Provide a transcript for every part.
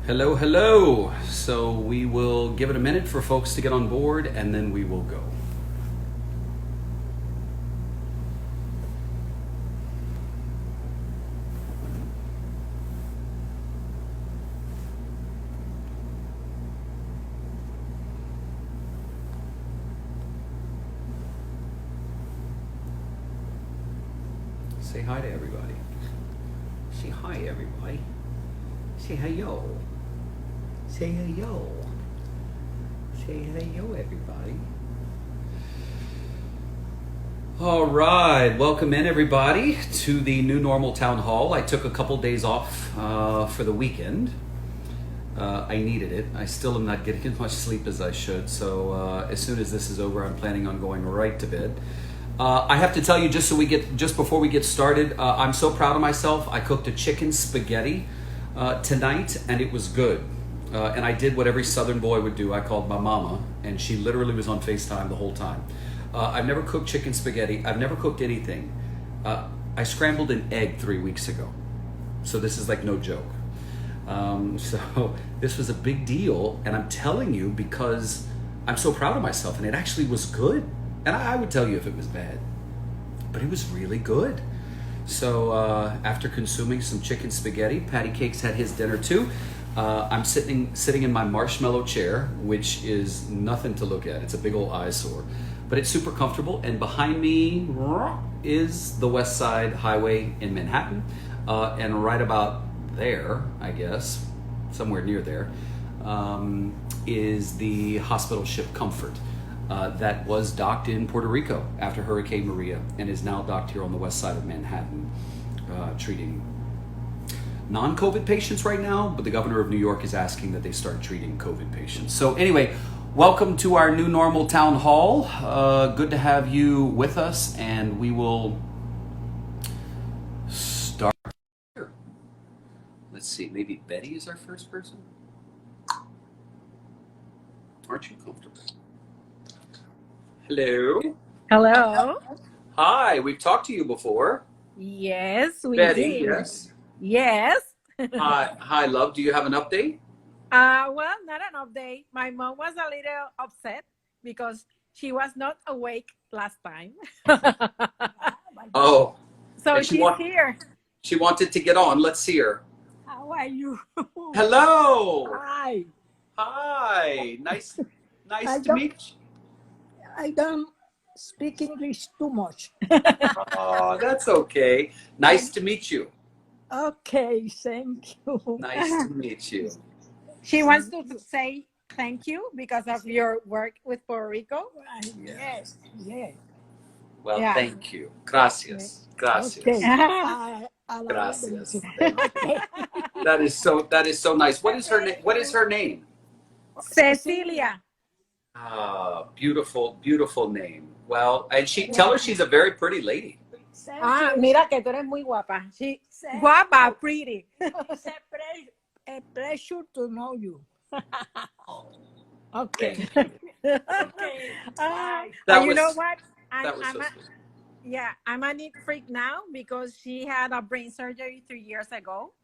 Hello, hello. So we will give it a minute for folks to get on board and then we will go. Say hi to everybody. Say hi, everybody. Say hello. Say hello. Say hello, everybody. All right, welcome in everybody to the New Normal Town Hall. I took a couple days off for the weekend. I needed it. I still am not getting as much sleep as I should, so as soon as this is over, I'm planning on going right to bed. I have to tell you, just before we get started, I'm so proud of myself. I cooked a chicken spaghetti tonight, and it was good. And I did what every Southern boy would do. I called my mama, and she literally was on FaceTime the whole time. I've never cooked chicken spaghetti. I've never cooked anything. I scrambled an egg 3 weeks ago, so this is like no joke. So this was a big deal, and I'm telling you because I'm so proud of myself, and it actually was good. And I would tell you if it was bad, but it was really good. So after consuming some chicken spaghetti, Patty Cakes had his dinner too. I'm sitting in my marshmallow chair, which is nothing to look at. It's a big old eyesore, but it's super comfortable. And behind me is the West Side Highway in Manhattan. And right about there, I guess, somewhere near there, is the hospital ship Comfort. That was docked in Puerto Rico after Hurricane Maria and is now docked here on the west side of Manhattan, treating non-COVID patients right now, but the governor of New York is asking that they start treating COVID patients. So anyway, welcome to our New Normal Town Hall. Good to have you with us, and we will start here. Let's see, maybe Betty is our first person? Aren't you comfortable? Hello. Hello. Hi, we've talked to you before. Yes, we Betty, did. yes. Yes. Hi, love. Do you have an update? Well, not an update. My mom was a little upset because she was not awake last time. Oh, So and she's here. she wanted to get on. Let's see her. How are you? Hello. Hi. Hi. Nice I to don't meet you. I don't speak English too much. Oh, that's okay. Nice to meet you. Okay, thank you. Nice to meet you. She wants to say thank you because of your work with Puerto Rico. Yes, yes. Well, Yeah. thank you. Gracias. Gracias. Okay. Gracias. Thank you. That is so nice. What is her name? What is her name? Cecilia. Beautiful, beautiful name. Well, and tell her she's a very pretty lady. Mira que tú eres muy guapa. Guapa, pretty. It's a pleasure to know you. Okay. Okay. Bye. You know what? That was so sweet. Yeah, I'm a neat freak now because she had a brain surgery 3 years ago.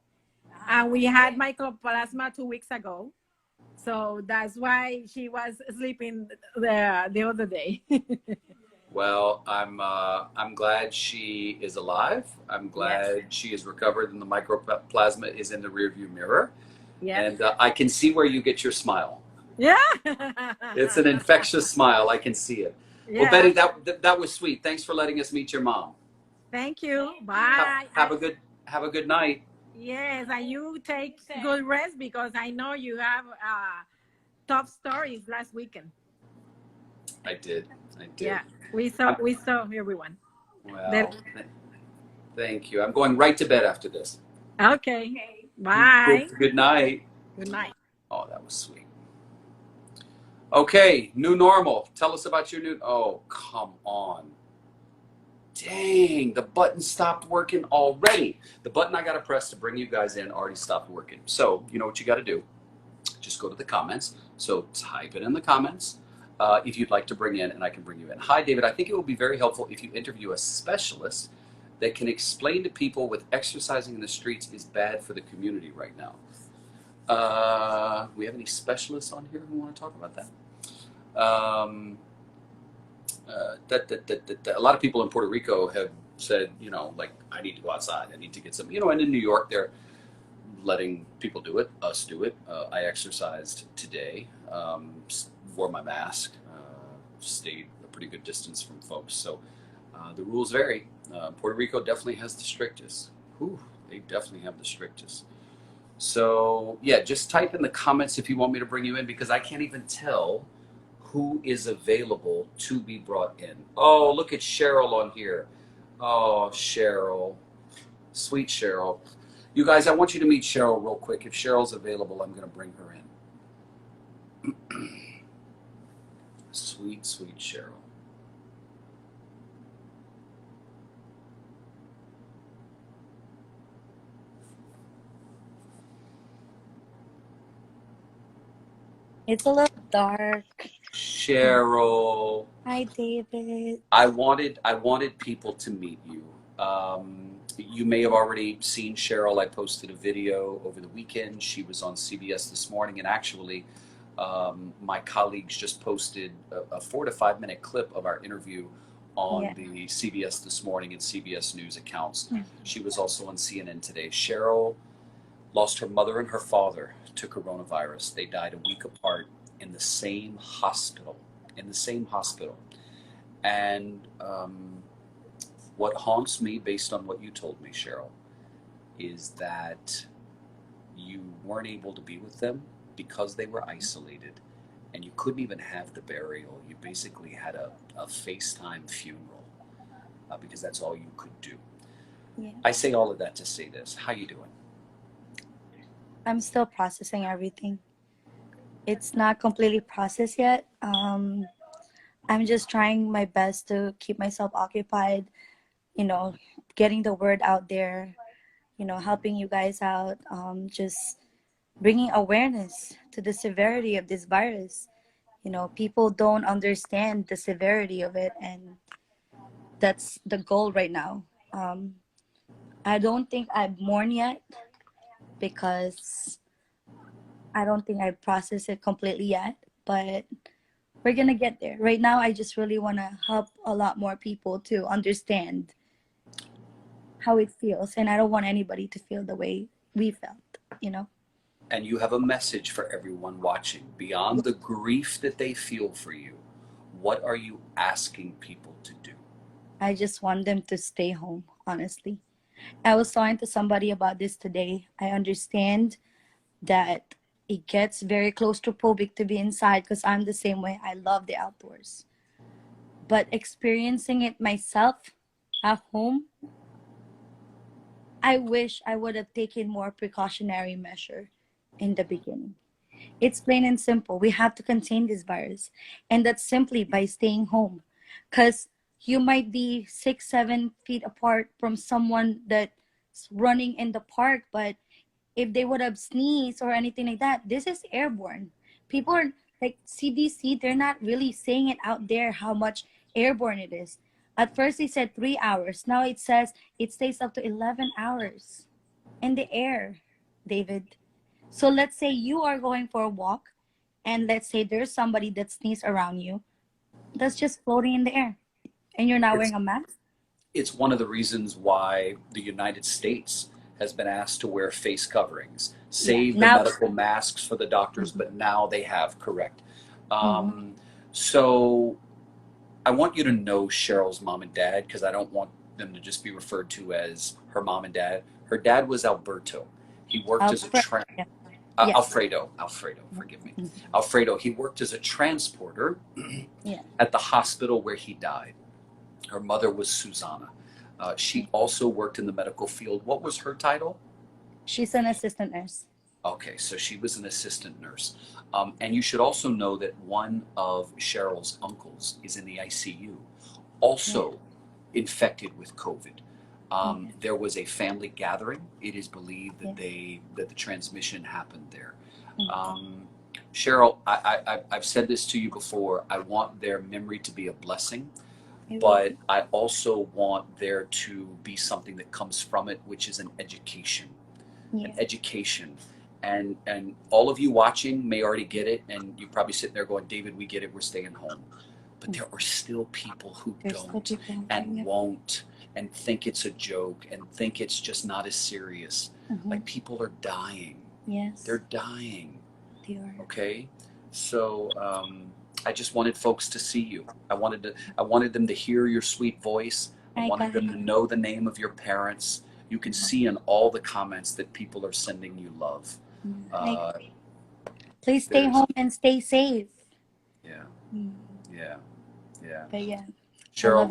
And we had mycoplasma 2 weeks ago. So that's why she was sleeping the other day. Well, I'm glad she is alive. I'm glad she is recovered and the microplasma is in the rearview mirror. Yeah. And I can see where you get your smile. Yeah. It's an infectious smile. I can see it. Yeah. Well, Betty, that was sweet. Thanks for letting us meet your mom. Thank you. Bye. Have a good night. Yes, and you take good rest because I know you have top stories last weekend. I did. Yeah, we saw everyone. Well, thank you. I'm going right to bed after this. Okay. Bye. Good night. Good night. Oh, that was sweet. Okay, new normal. Tell us about your new. Oh, come on. Dang, the button stopped working already. The button I got to press to bring you guys in already stopped working. So, you know what you got to do? Just go to the comments. So, type it in the comments if you'd like to bring in, and I can bring you in. Hi, David. I think it would be very helpful if you interview a specialist that can explain to people with exercising in the streets is bad for the community right now. We have any specialists on here who want to talk about that? A lot of people in Puerto Rico have said, you know, like, I need to go outside. I need to get some, you know, and in New York, they're letting people do it, us do it. I exercised today, wore my mask, stayed a pretty good distance from folks. So the rules vary. Puerto Rico definitely has the strictest. Whew, they definitely have the strictest. So yeah, just type in the comments if you want me to bring you in, because I can't even tell who is available to be brought in. Oh, look at Cheryl on here. Oh, Cheryl. Sweet Cheryl. You guys, I want you to meet Cheryl real quick. If Cheryl's available, I'm going to bring her in. Sweet, sweet Cheryl. It's a little dark. Cheryl. Hi, David. I wanted people to meet you. You may have already seen Cheryl. I posted a video over the weekend. She was on CBS This Morning, and actually, my colleagues just posted a 4 to 5 minute clip of our interview on the CBS This Morning and CBS News accounts. She was also on CNN Today. Cheryl lost her mother and her father to coronavirus. They died a week apart in the same hospital. And what haunts me, based on what you told me, Cheryl, is that you weren't able to be with them because they were isolated, and you couldn't even have the burial. You basically had a FaceTime funeral because that's all you could do. Yeah. I say all of that to say this. How you doing? I'm still processing everything. It's not completely processed yet. I'm just trying my best to keep myself occupied, you know, getting the word out there, you know, helping you guys out, just bringing awareness to the severity of this virus. You know, people don't understand the severity of it, and that's the goal right now. I don't think I've mourned yet because I don't think I processed it completely yet, but we're gonna get there. Right now, I just really want to help a lot more people to understand how it feels, and I don't want anybody to feel the way we felt, you know? And you have a message for everyone watching. Beyond the grief that they feel for you, what are you asking people to do? I just want them to stay home, honestly. I was talking to somebody about this today. I understand that it gets very claustrophobic to be inside because I'm the same way. I love the outdoors. But experiencing it myself at home, I wish I would have taken more precautionary measure in the beginning. It's plain and simple. We have to contain this virus. And that's simply by staying home. Because you might be 6, 7 feet apart from someone that's running in the park, but if they would have sneezed or anything like that, this is airborne. People are like CDC, they're not really saying it out there how much airborne it is. At first, they said 3 hours. Now it says it stays up to 11 hours in the air, David. So let's say you are going for a walk, and let's say there's somebody that sneezes around you that's just floating in the air, and you're not It's, wearing a mask. it's one of the reasons why the United States has been asked to wear face coverings. Save the Now, medical masks for the doctors, but now they have, correct. mhm. So I want you to know Cheryl's mom and dad, because I don't want them to just be referred to as her mom and dad. Her dad was Alberto. He worked as a Yeah. Yes. Alfredo, forgive me. Mhm. Alfredo, he worked as a transporter Yeah. at the hospital where he died. Her mother was Susanna. She also worked in the medical field. What was her title? She's an assistant nurse. Okay, so she was an assistant nurse. And you should also know that one of Cheryl's uncles is in the ICU, also infected with COVID. There was a family gathering. It is believed that the transmission happened there. Cheryl, I've said this to you before. I want their memory to be a blessing, but I also want there to be something that comes from it, which is an education. An education And all of you watching may already get it, and you're probably sitting there going, David, we get it, we're staying home. But there are still people who There's still don't people. and Yep. won't and think it's a joke and think it's just not as serious. Like, people are dying. Yes. They're dying. They are. Okay? So I just wanted folks to see you. I wanted them to hear your sweet voice. I wanted them to know the name of your parents. You can see in all the comments that people are sending you love. Please stay home and stay safe. Yeah. Mm. Yeah. Yeah. But yeah. Cheryl,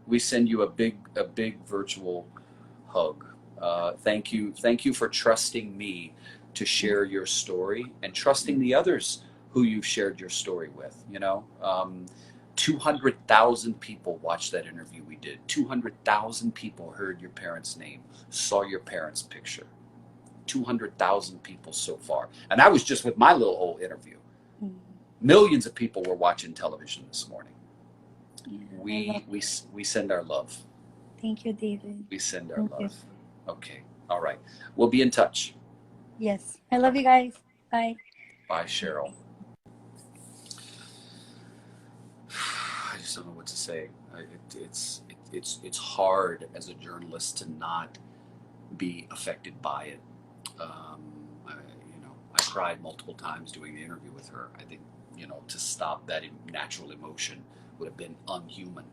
we send you a big virtual hug. Thank you for trusting me to share your story and trusting the others who you've shared your story with. 200,000 people watched that interview we did. 200,000 people heard your parents' name, saw your parents' picture. 200,000 people so far, and that was just with my little old interview. Millions of people were watching television this morning. Yeah, we send our love. Thank you, David. We send our love. Okay. All right. We'll be in touch. Yes. I love you guys. Bye. Bye, Cheryl. I just don't know what to say. It's hard as a journalist to not be affected by it. I cried multiple times doing the interview with her. I think, to stop that natural emotion would have been unhuman.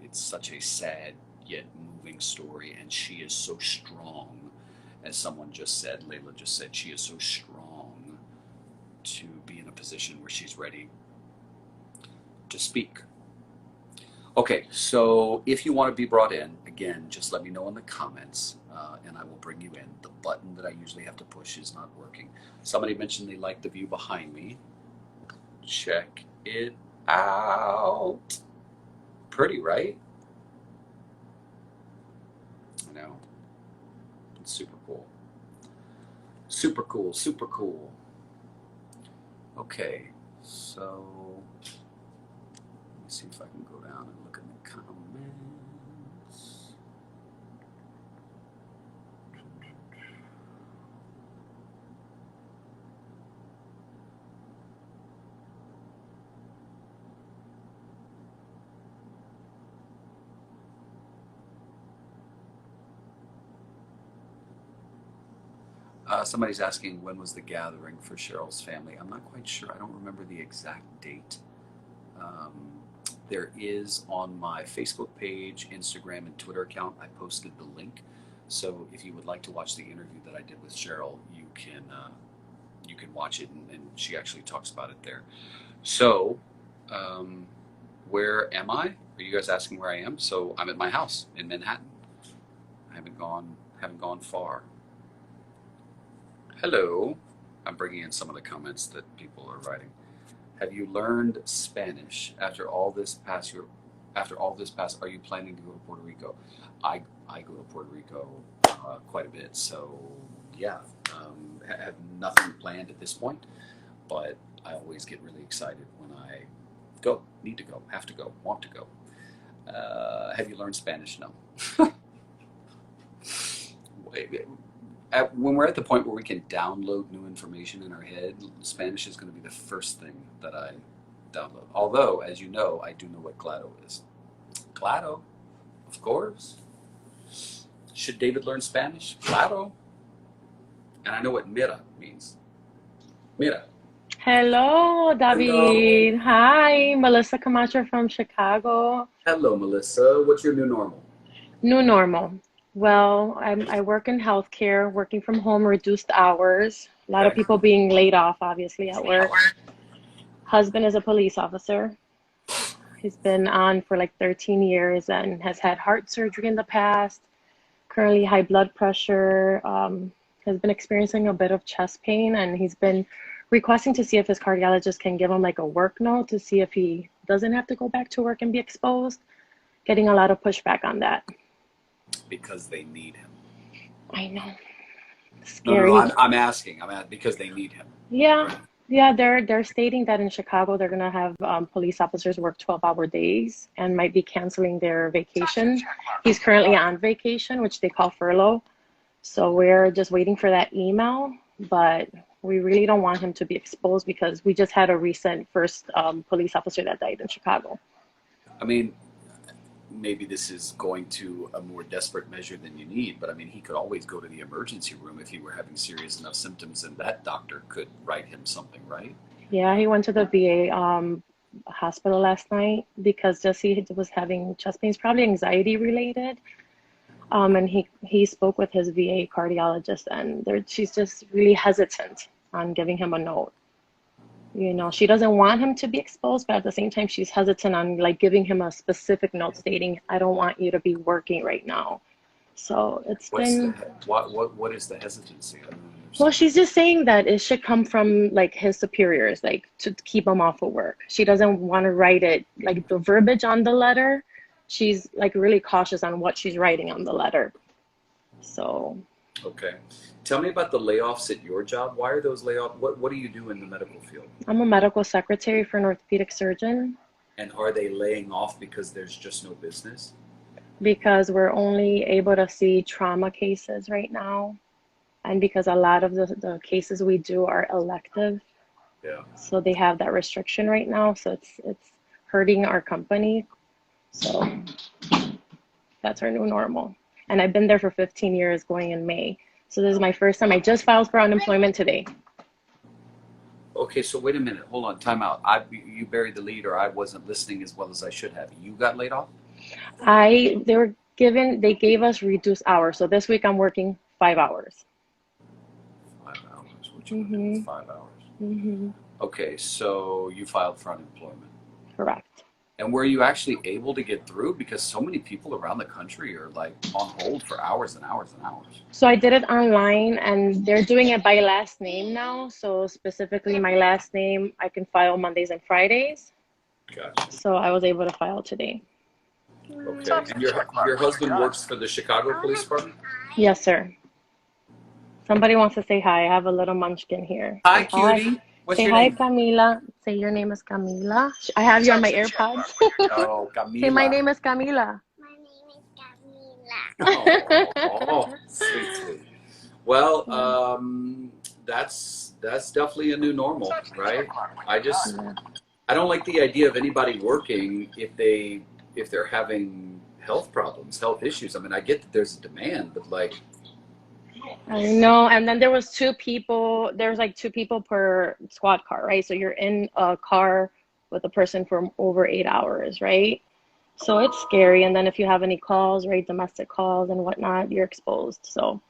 It's such a sad yet moving story, and she is so strong. As someone just said, Layla just said, she is so strong to be in a position where she's ready to speak. Okay, so if you want to be brought in, again, just let me know in the comments, and I will bring you in. The button that I usually have to push is not working. Somebody mentioned they like the view behind me. Check it out. Pretty, right? I know. It's super cool. Super cool, super cool. Okay, so let me see if I can go down and look in the comments. Somebody's asking, when was the gathering for Cheryl's family? I'm not quite sure. I don't remember the exact date. There is on my Facebook page, Instagram, and Twitter account, I posted the link. So if you would like to watch the interview that I did with Cheryl, you can watch it, and she actually talks about it there. So where am I? Are you guys asking where I am? So I'm at my house in Manhattan. I haven't gone far. Hello. I'm bringing in some of the comments that people are writing. Have you learned Spanish after all this past? Are you planning to go to Puerto Rico? I go to Puerto Rico quite a bit, so yeah. I have nothing planned at this point, but I always get really excited when I go, need to go, have to go, want to go. Have you learned Spanish? No. When we're at the point where we can download new information in our head, Spanish is going to be the first thing that I download. Although, as you know, I do know what claro is. Claro, of course. Should David learn Spanish? Claro. And I know what mira means. Mira. Hello, David. Hello. Hi, Melissa Camacho from Chicago. Hello, Melissa. What's your new normal? New normal. Well, I work in healthcare, working from home, reduced hours. A lot of people being laid off, obviously, at work. Husband is a police officer. He's been on for like 13 years and has had heart surgery in the past. Currently high blood pressure, has been experiencing a bit of chest pain, and he's been requesting to see if his cardiologist can give him like a work note to see if he doesn't have to go back to work and be exposed. Getting a lot of pushback on that. Because they need him. I know. Scary. No, I'm asking because they need him. Yeah. Right? Yeah, they're stating that in Chicago they're going to have police officers work 12-hour days and might be canceling their vacation. He's currently on vacation, which they call furlough. So we're just waiting for that email, but we really don't want him to be exposed because we just had a recent first police officer that died in Chicago. I mean, maybe this is going to a more desperate measure than you need, but I mean, he could always go to the emergency room if he were having serious enough symptoms, and that doctor could write him something, right? Yeah, he went to the VA hospital last night because just he was having chest pains, probably anxiety related. And he spoke with his VA cardiologist, and she's just really hesitant on giving him a note. You know, she doesn't want him to be exposed, but at the same time, she's hesitant on like giving him a specific note stating, "I don't want you to be working right now." So it's been. What is the hesitancy? I don't Well, understand. she's just saying that it should come from like his superiors, like to keep him off of work. She doesn't want to write it like the verbiage on the letter. She's like really cautious on what she's writing on the letter. So, Okay. Tell me about the layoffs at your job. Why are those layoffs? What do you do in the medical field? I'm a medical secretary for an orthopedic surgeon And are they laying off because there's just no business? because we're only able to see trauma cases right now. And because a lot of the cases we do are elective. Yeah. So they have that restriction right now. So it's hurting our company. So that's our new normal. And I've been there for 15 years going in May. So this is my first time. I just filed for unemployment today. Okay, so wait a minute. Hold on. Time out. You buried the lead, or I wasn't listening as well as I should have. You got laid off? They gave us reduced hours. So this week I'm working 5 hours. 5 hours. What you gonna do with 5 hours? Okay, so you filed for unemployment. Correct. And were you actually able to get through? Because so many people around the country are like on hold for hours and hours and hours. So I did it online, and they're doing it by last name now. So specifically my last name, I can file Mondays and Fridays. Gotcha. So I was able to file today. Okay. And your husband works for the Chicago Police Department? Yes, sir. Somebody wants to say hi. I have a little munchkin here. Hi, Say hi. cutie. What's Say your hi, name? Camila. Say your name is Camila. I have you on my AirPods. Oh, Camila. Say my name is Camila. My name is Camila. Oh, sweet, sweet. Well, that's definitely a new normal, right? I don't like the idea of anybody working if they're having health problems, health issues. I mean, I get that there's a demand, but like, I know. And then there was two people. There's like two people per squad car, right? So you're in a car with a person for over 8 hours, right? So it's scary. And then if you have any calls, right, domestic calls and whatnot, you're exposed. So,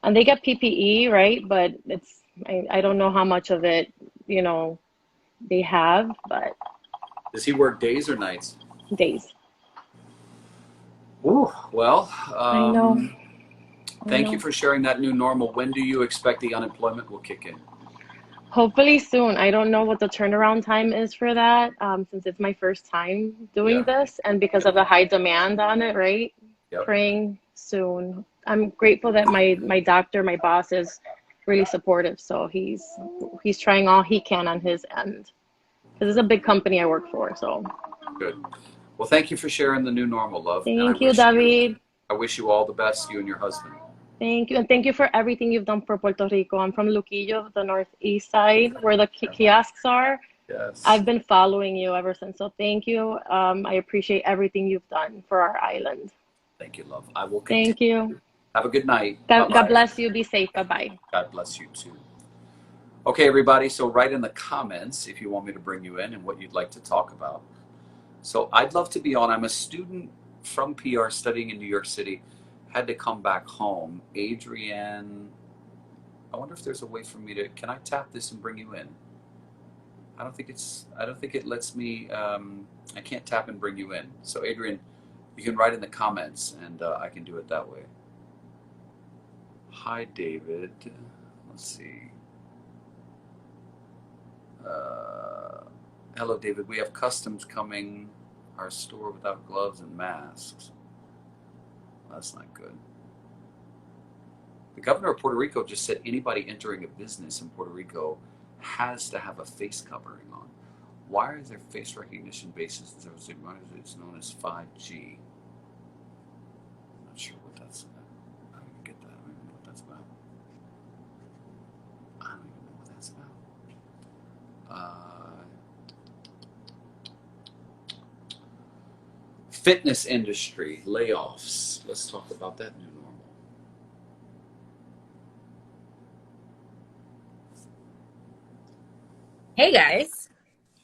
and they get PPE, right? But I don't know how much of it, they have, but does he work days or nights? days. Ooh, well, I know. thank you for sharing that new normal. When do you expect the unemployment will kick in? Hopefully soon. I don't know what the turnaround time is for that, since it's my first time doing this, and because of the high demand on it, right? Yep. Praying soon. I'm grateful that my doctor, my boss, is really supportive. So he's trying all he can on his end. Because it's a big company I work for. So Good. Well, thank you for sharing the new normal, love. thank you, David. I wish you all the best, you and your husband. Thank you. And thank you for everything you've done for Puerto Rico. I'm from Luquillo, the northeast side, where the kiosks are. Yes. I've been following you ever since. So thank you. I appreciate everything you've done for our island. Thank you, love. I will continue. Thank you. Have a good night. God bless you. Be safe. Bye-bye. God bless you too. Okay, everybody. So write in the comments if you want me to bring you in and what you'd like to talk about. So I'd love to be on. I'm a student from PR studying in New York City. Had to come back home. Adrienne, I wonder if there's a way for me to, can I tap this and bring you in? I don't think it lets me, I can't tap and bring you in. So Adrienne, you can write in the comments and I can do it that way. Hi, David. Let's see. Hello, David. We have customs coming our store without gloves and masks. That's not good. The governor of Puerto Rico just said anybody entering a business in Puerto Rico has to have a face covering on. Why is there face recognition basis? It's known as 5G. I'm not sure what that's. I don't even get that. I don't even know what Fitness industry, layoffs. Let's talk about that new normal. Hey guys,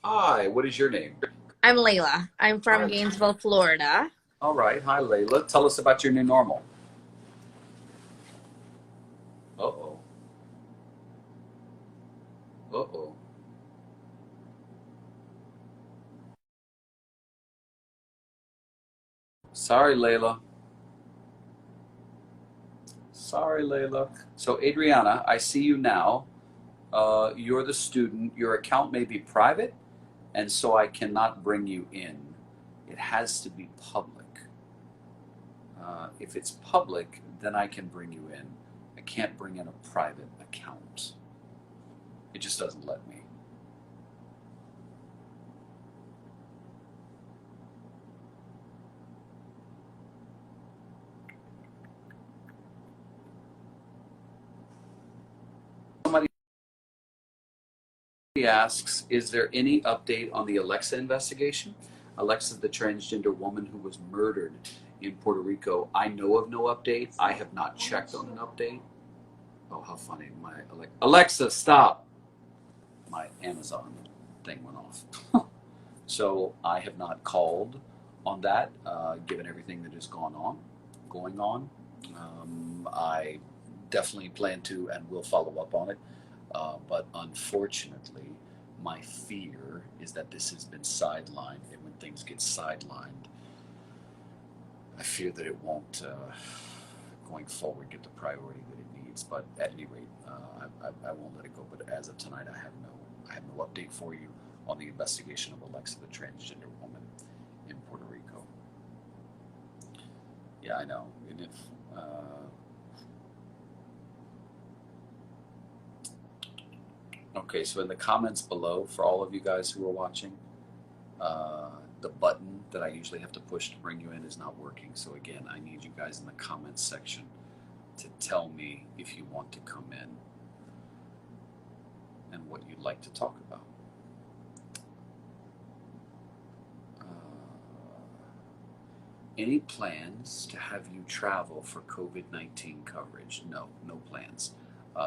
Hi, what is your name? I'm Layla. I'm from Hi. Gainesville, Florida. All right. Hi, Layla. Tell us about your new normal. Uh-oh. Uh-oh. Sorry, Layla. Sorry, Layla. So, Adriana, I see you now. You're the student. Your account may be private, and so I cannot bring you in. It has to be public. If it's public, then I can bring you in. I can't bring in a private account. It just doesn't let me. Somebody asks, is there any update on the Alexa investigation? Alexa is the transgender woman who was murdered in Puerto Rico. I know of no update. I have not checked on an update. Oh, how funny. My Alexa, stop. My Amazon thing went off. So I have not called on that, given everything that is going on. I definitely plan to and will follow up on it. But unfortunately, my fear is that this has been sidelined, and when things get sidelined, I fear that it won't, going forward, get the priority that it needs. But at any rate, I won't let it go. But as of tonight, I have no update for you on the investigation of Alexa, the transgender woman in Puerto Rico. Yeah, I know. And if okay, so in the comments below, for all of you guys who are watching, the button that I usually have to push to bring you in is not working. So again, I need you guys in the comments section to tell me if you want to come in and what you'd like to talk about. Any plans to have you travel for COVID-19 coverage? No, no plans.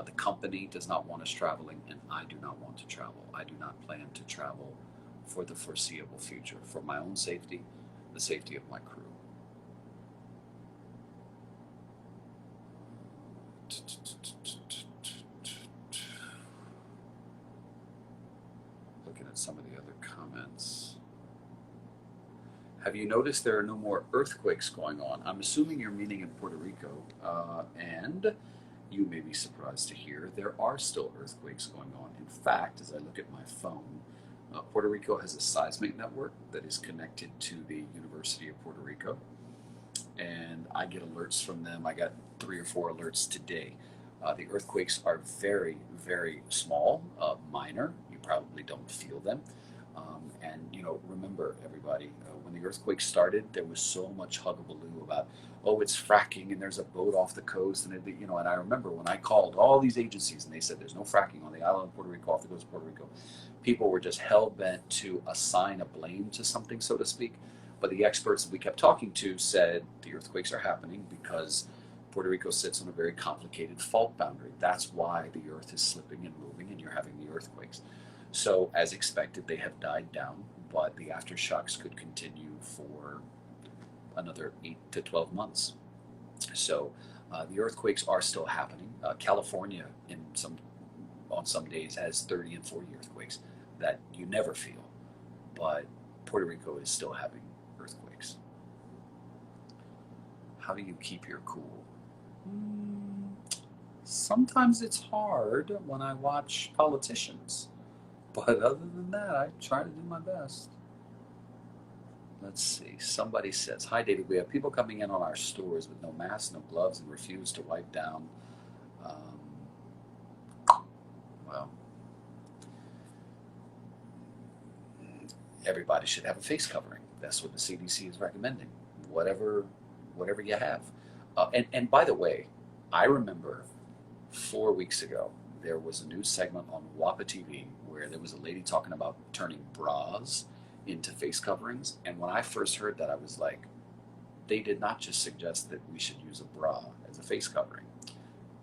The company does not want us traveling, and I do not want to travel. I do not plan to travel for the foreseeable future, for my own safety, the safety of my crew. Looking at some of the other comments. Have you noticed there are no more earthquakes going on? I'm assuming you're meaning in Puerto Rico, and you may be surprised to hear there are still earthquakes going on. In fact, as I look at my phone, Puerto Rico has a seismic network that is connected to the University of Puerto Rico, and I get alerts from them. I got 3 or 4 alerts today. The earthquakes are very, very small, minor. You probably don't feel them. And remember, everybody, when the earthquake started, there was so much hullabaloo about, oh, it's fracking and there's a boat off the coast, and and I remember when I called all these agencies and they said there's no fracking on the island of Puerto Rico, off the coast of Puerto Rico. People were just hell bent to assign a blame to something, so to speak. But the experts that we kept talking to said the earthquakes are happening because Puerto Rico sits on a very complicated fault boundary. That's why the earth is slipping and moving, and you're having the earthquakes. So, as expected, they have died down, but the aftershocks could continue for another 8 to 12 months. So, the earthquakes are still happening. California, on some days, has 30 and 40 earthquakes that you never feel, but Puerto Rico is still having earthquakes. How do you keep your cool? Sometimes it's hard when I watch politicians. But other than that, I try to do my best. Let's see. Somebody says, hi, David. We have people coming in on our stores with no masks, no gloves, and refuse to wipe down. Well, everybody should have a face covering. That's what the CDC is recommending. Whatever you have. And by the way, I remember 4 weeks ago, there was a news segment on WAPA TV where there was a lady talking about turning bras into face coverings. And when I first heard that, I was like, they did not just suggest that we should use a bra as a face covering.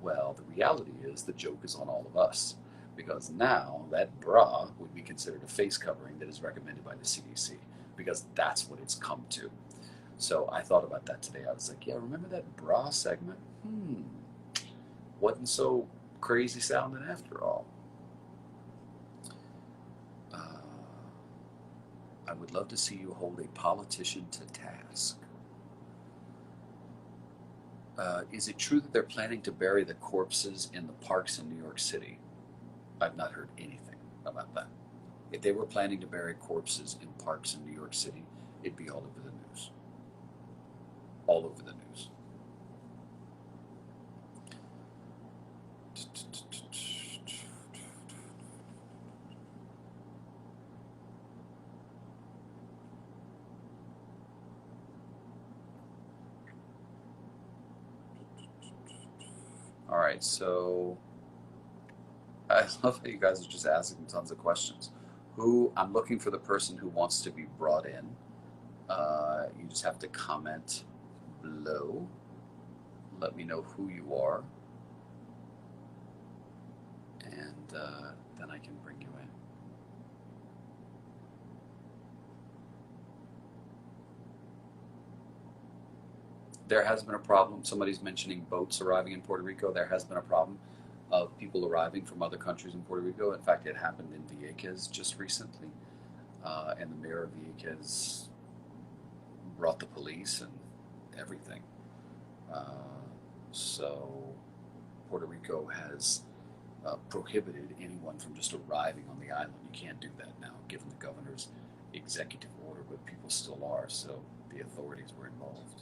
Well, the reality is the joke is on all of us, because now that bra would be considered a face covering that is recommended by the CDC, because that's what it's come to. So I thought about that today. I was like, yeah, remember that bra segment? Wasn't so crazy sounding after all. I would love to see you hold a politician to task. Is it true that they're planning to bury the corpses in the parks in New York City? I've not heard anything about that. If they were planning to bury corpses in parks in New York City, it'd be all over the news. All over the news. All right, so I love how you guys are just asking tons of questions. I'm looking for the person who wants to be brought in. You just have to comment below. Let me know who you are. And then I can bring you in. There has been a problem. Somebody's mentioning boats arriving in Puerto Rico. There has been a problem of people arriving from other countries in Puerto Rico. In fact, it happened in Vieques just recently. And the mayor of Vieques brought the police and everything. So Puerto Rico has prohibited anyone from just arriving on the island. You can't do that now, given the governor's executive order, but people still are. So the authorities were involved.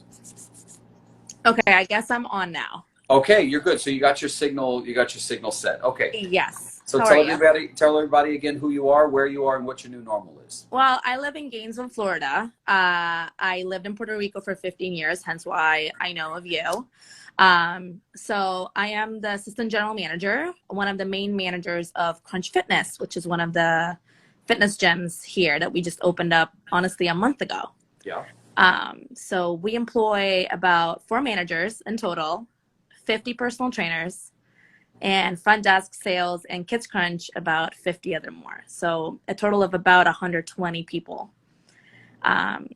Okay, I guess I'm on now. Okay, you're good. So you got your signal. You got your signal set. Okay. Yes. So How tell are you? everybody again who you are, where you are, and what your new normal is. Well, I live in Gainesville, Florida. I lived in Puerto Rico for 15 years, hence why I know of you. So I am the assistant general manager, one of the main managers of Crunch Fitness, which is one of the fitness gyms here that we just opened up, honestly, a month ago. Yeah. So we employ about 4 managers in total, 50 personal trainers, and front desk, sales, and Kids Crunch about 50 other more. So a total of about 120 people.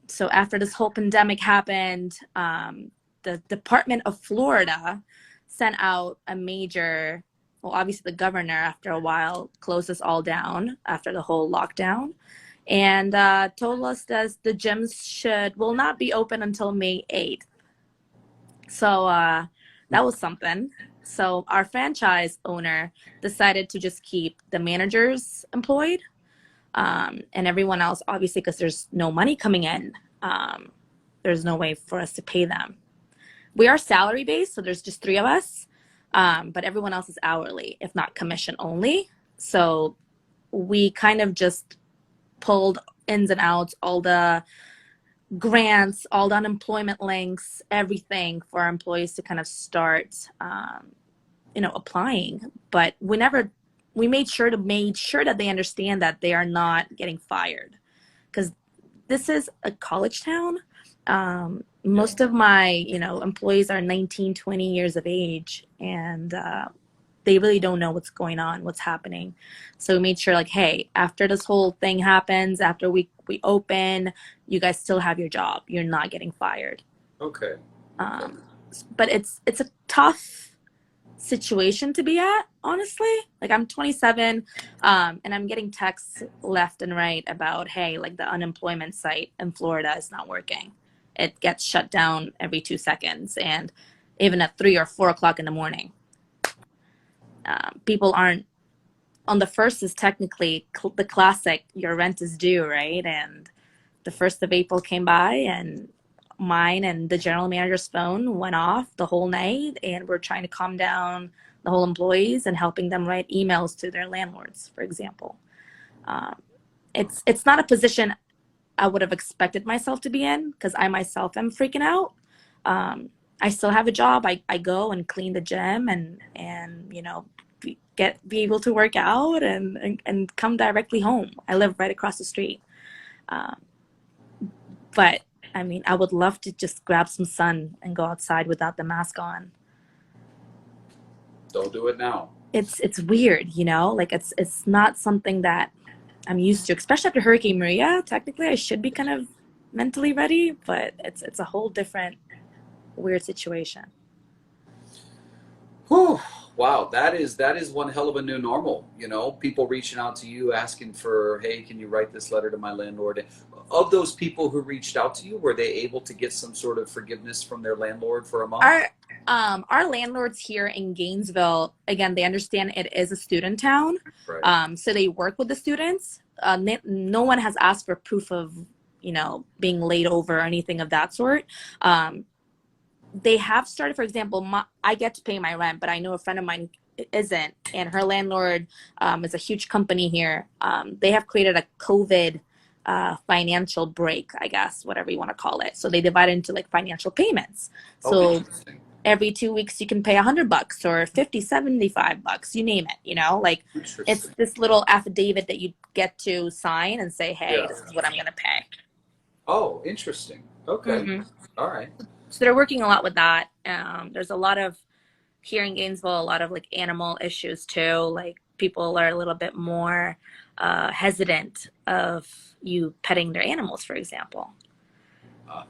So after this whole pandemic happened, the Department of Florida sent out a major, well, obviously the governor after a while closed us all down after the whole lockdown, and told us that the gyms will not be open until May 8th. So that was something. So our franchise owner decided to just keep the managers employed, and everyone else, obviously, because there's no money coming in. There's no way for us to pay them. We are salary based, so there's just 3 of us, but everyone else is hourly, if not commission only. So we kind of just pulled ins and outs, all the grants, all the unemployment links, everything for our employees to kind of start, applying. But we made sure that they understand that they are not getting fired, because this is a college town. Most of my, employees are 19, 20 years of age, and they really don't know what's going on, what's happening. So we made sure, like, hey, after this whole thing happens, after we open, you guys still have your job. You're not getting fired. Okay. But it's a tough situation to be at, honestly. Like, I'm 27, and I'm getting texts left and right about, hey, like, the unemployment site in Florida is not working. It gets shut down every 2 seconds, and even at 3 or 4 o'clock in the morning. People aren't on the 1st is technically the classic, your rent is due, right? And the 1st of April came by, and mine and the general manager's phone went off the whole night, and we're trying to calm down the whole employees and helping them write emails to their landlords, for example. It's not a position I would have expected myself to be in, because I myself am freaking out. I still have a job. I go and clean the gym and be able to work out and come directly home. I live right across the street. But I mean, I would love to just grab some sun and go outside without the mask on. Don't do it now. It's weird, you know, like it's not something that I'm used to, especially after Hurricane Maria. Technically, I should be kind of mentally ready, but it's a whole different weird situation. Whew. Wow, that is one hell of a new normal. You know, people reaching out to you asking for, hey, can you write this letter to my landlord? Of those people who reached out to you, were they able to get some sort of forgiveness from their landlord for a month? Our landlords here in Gainesville, again, they understand it is a student town, Right. so they work with the students. No one has asked for proof of, you know, being laid over or anything of that sort. They have started, for example, I get to pay my rent, but I know a friend of mine isn't, and her landlord is a huge company here. They have created a COVID financial break, I guess, whatever you want to call it. So they divide it into like financial payments. So interesting. every 2 weeks you can pay $100 or 50, $75, you name it, you know, like it's this little affidavit that you get to sign and say, hey, this is what I'm going to pay. Oh, interesting. Okay. Mm-hmm. All right. So they're working a lot with that. There's a lot of, here in Gainesville, a lot of like animal issues too. Like people are a little bit more hesitant of you petting their animals, for example.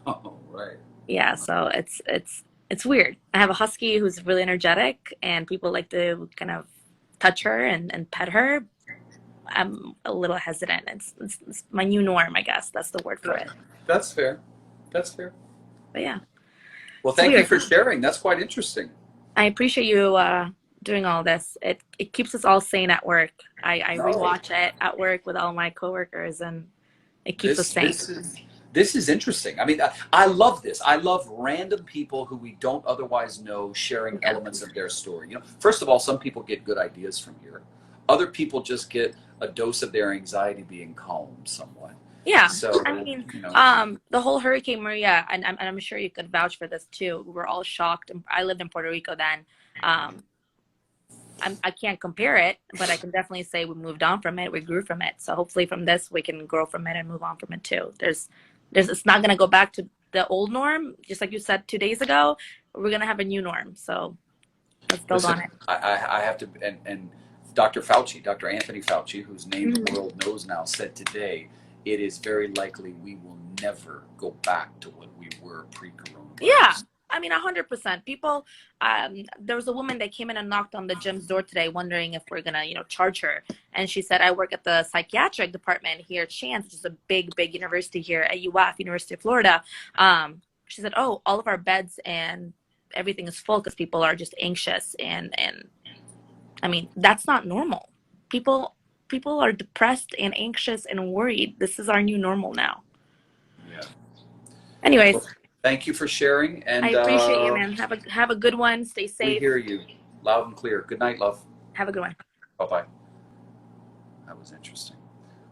Oh, right. Yeah, so it's weird. I have a husky who's really energetic, and people like to kind of touch her and pet her. I'm a little hesitant. It's my new norm, I guess. That's the word for it. That's fair. That's fair. But yeah. Well, thank you for sharing. That's quite interesting. I appreciate you doing all this. It keeps us all sane at work. I rewatch it at work with all my coworkers, and it keeps us sane. This is interesting. I mean, I love this. I love random people who we don't otherwise know sharing elements of their story. You know, first of all, some people get good ideas from here. Other people just get a dose of their anxiety being calmed somewhat. Yeah, so, I mean, you know, the whole Hurricane Maria, and I'm sure you could vouch for this too. We were all shocked. I lived in Puerto Rico then. I can't compare it, but I can definitely say we moved on from it. We grew from it. So hopefully from this, we can grow from it and move on from it too. It's not going to go back to the old norm. Just like you said 2 days ago, we're going to have a new norm. So let's build on it. I have to, and Dr. Fauci, Dr. Anthony Fauci, whose name the world knows now, said today, it is very likely we will never go back to what we were pre-coronavirus. Yeah, I mean, 100%. People, there was a woman that came in and knocked on the gym's door today wondering if we're going to, you know, charge her. And she said, I work at the psychiatric department here at Shands, which is a big, big university here at UF, University of Florida. She said, oh, all of our beds and everything is full because people are just anxious. And I mean, that's not normal. People are depressed and anxious and worried. This is our new normal now. Yeah. Anyways. Well, thank you for sharing. And I appreciate you, man. Have a good one. Stay safe. We hear you loud and clear. Good night, love. Have a good one. Bye-bye. That was interesting.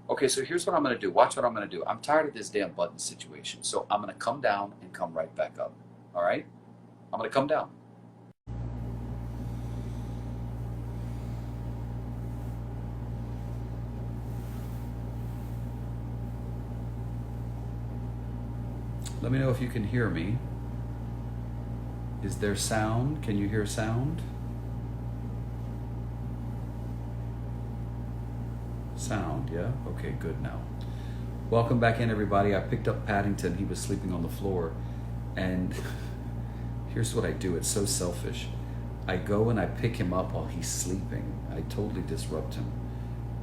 Okay, so here's what I'm going to do. Watch what I'm going to do. I'm tired of this damn button situation. So I'm going to come down and come right back up. All right? I'm going to come down. Let me know if you can hear me. Is there sound? Can you hear sound? Sound, yeah? Okay, good now. Welcome back in, everybody. I picked up Paddington. He was sleeping on the floor. And here's what I do. It's so selfish. I go and I pick him up while he's sleeping. I totally disrupt him.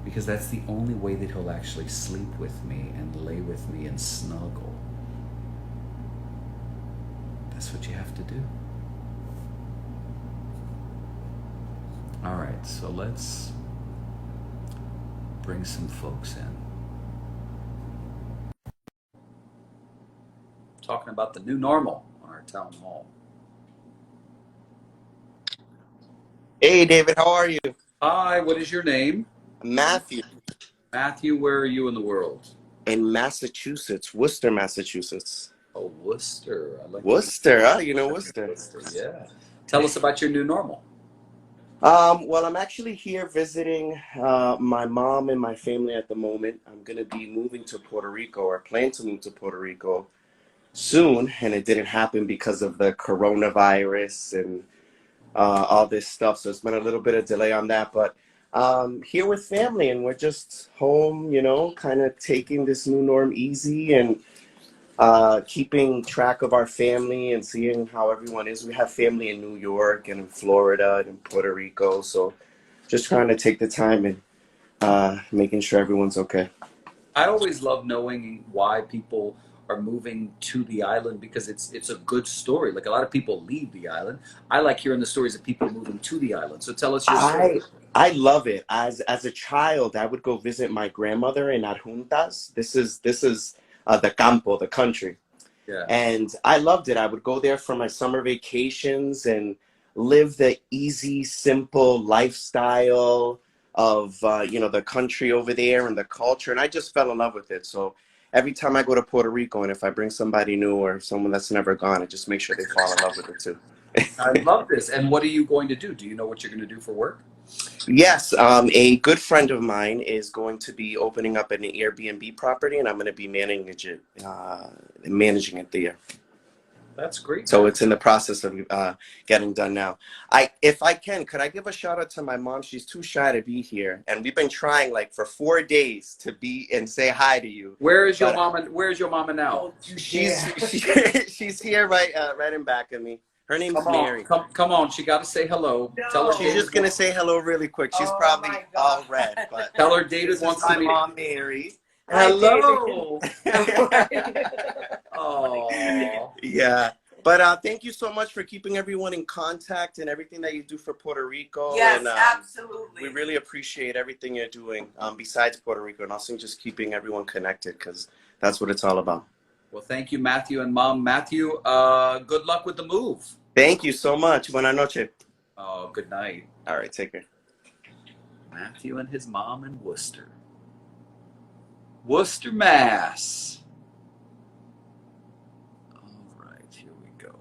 Because that's the only way that he'll actually sleep with me and lay with me and snuggle. That's what you have to do. All right, so let's bring some folks in. Talking about the new normal on our town hall. Hey, David, how are you? Hi, what is your name? Matthew. Matthew, where are you in the world? In Massachusetts, Worcester, Massachusetts. Oh, Worcester. I like Worcester, huh? You know Worcester. Worcester, yeah. Tell us about your new normal. Well, I'm actually here visiting my mom and my family at the moment. I'm gonna be moving to Puerto Rico, or plan to move to Puerto Rico soon, and it didn't happen because of the coronavirus and all this stuff. So it's been a little bit of delay on that, but here with family, and we're just home, kind of taking this new norm easy and keeping track of our family and seeing how everyone is. We have family in New York and in Florida and in Puerto Rico, so just trying to take the time and making sure everyone's okay. I always love knowing why people are moving to the island because it's a good story. Like a lot of people leave the island. I like hearing the stories of people moving to the island. So tell us your story. I love it. As a child, I would go visit my grandmother in Adjuntas. This is the campo, the country. Yeah. And I loved it. I would go there for my summer vacations and live the easy, simple lifestyle of the country over there and the culture. And I just fell in love with it. So every time I go to Puerto Rico, and if I bring somebody new or someone that's never gone, I just make sure they fall in love with it too. I love this. And what are you going to do? Do you know what you're going to do for work? Yes, a good friend of mine is going to be opening up an Airbnb property, and I'm going to be managing it there. That's great. So it's in the process of getting done now. If I can, could I give a shout out to my mom? She's too shy to be here, and we've been trying like for 4 days to be and say hi to you. Where is your mama? Where is your mama now? She's here right in back of me. Her name's Mary. Come on. She got to say hello. No. Tell her She's just gonna say hello really quick. She's Oh probably my all God. red, but Tell her David wants to my meet. mom, Mary. Hello. Oh. Yeah. But thank you so much for keeping everyone in contact and everything that you do for Puerto Rico. Yes, and, absolutely. We really appreciate everything you're doing besides Puerto Rico, and also just keeping everyone connected, because that's what it's all about. Well, thank you, Matthew and Mom. Matthew, good luck with the move. Thank you so much. Buenas noches. Oh, good night. All right, take care. Matthew and his mom in Worcester. Worcester, Mass. All right, here we go.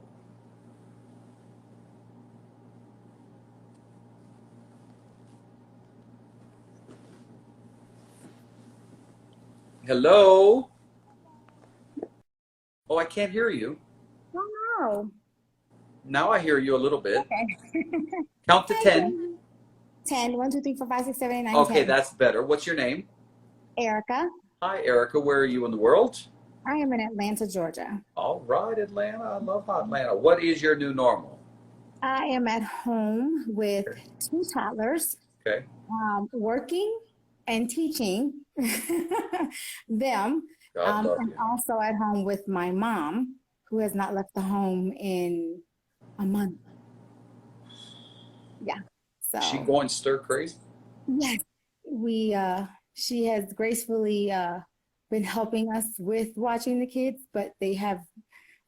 Hello? Oh, I can't hear you. Oh, Now I hear you a little bit. okay. Count to 10. 10, 1, 2, 3, 4, 5, 6, 7, 8, 9, Okay, 10. that's better. What's your name? Erica. Hi, Erica. Where are you in the world? I am in Atlanta, Georgia. All right, Atlanta. I love Atlanta. What is your new normal? I am at home with 2 toddlers, Okay. working and teaching them, God love and you. also at home with my mom, who has not left the home in a month. Yeah. So She going stir crazy? yes, she has gracefully been helping us with watching the kids, but they have,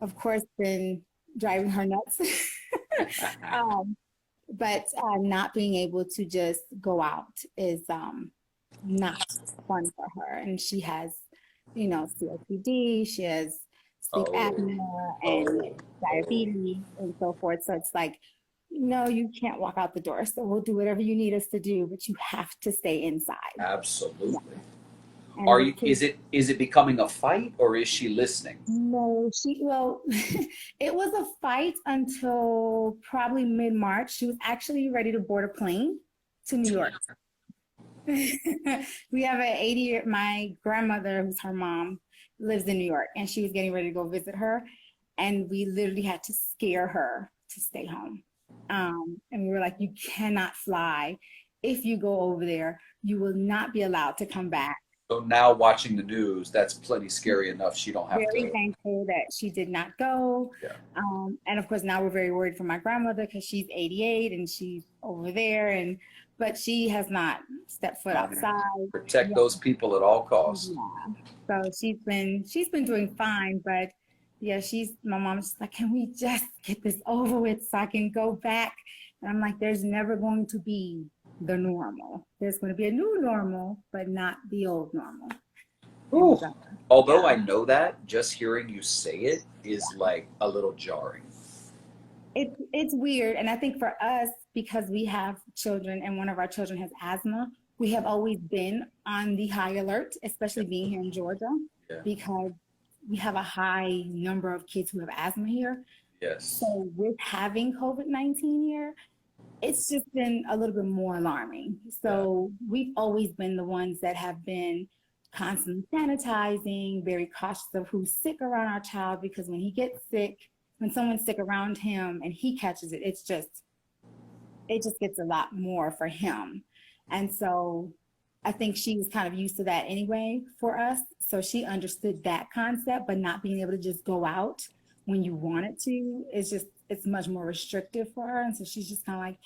of course, been driving her nuts. But not being able to just go out is not fun for her. And she has, COPD, she has sleep apnea and diabetes and so forth. So it's like, no, you can't walk out the door. So we'll do whatever you need us to do, but you have to stay inside. Absolutely. And Are the you? kids- Is it becoming a fight, or is she listening? No, it was a fight until probably mid-March. She was actually ready to board a plane to New York. We have my grandmother, who's her mom, lives in New York, and she was getting ready to go visit her. And we literally had to scare her to stay home. And we were like, you cannot fly. If you go over there, you will not be allowed to come back. So now watching the news, that's plenty scary enough. She don't have Very to. thankful that she did not go. Yeah. And of course, now we're very worried for my grandmother because she's 88 and she's over there, but she has not stepped foot outside. Protect those people at all costs. Yeah. So she's been doing fine, but yeah, my mom's like, can we just get this over with so I can go back? And I'm like, there's never going to be the normal. There's going to be a new normal, but not the old normal. Ooh. Although I know that, just hearing you say it is like a little jarring. it's weird. And I think for us, because we have children and one of our children has asthma, we have always been on the high alert, especially being here in Georgia, because we have a high number of kids who have asthma here. Yes. So with having COVID-19 here, it's just been a little bit more alarming. So we've always been the ones that have been constantly sanitizing, very cautious of who's sick around our child, because when he gets sick, when someone's sick around him and he catches it, it just gets a lot more for him. And so I think she was kind of used to that anyway for us. So she understood that concept, but not being able to just go out when you want it to, it's much more restrictive for her. And so she's just kind of like,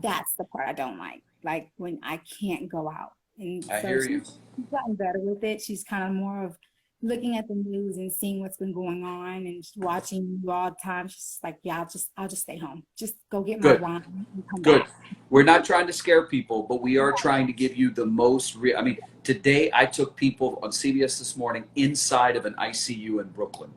that's the part I don't like when I can't go out. And I so hear you. she's gotten better with it. She's kind of more of looking at the news and seeing what's been going on and just watching you all the time. She's just like, yeah, I'll just stay home. Just go get my wine and come Good. back. We're not trying to scare people, but we are trying to give you the most real. I mean, today I took people on CBS this morning inside of an ICU in Brooklyn.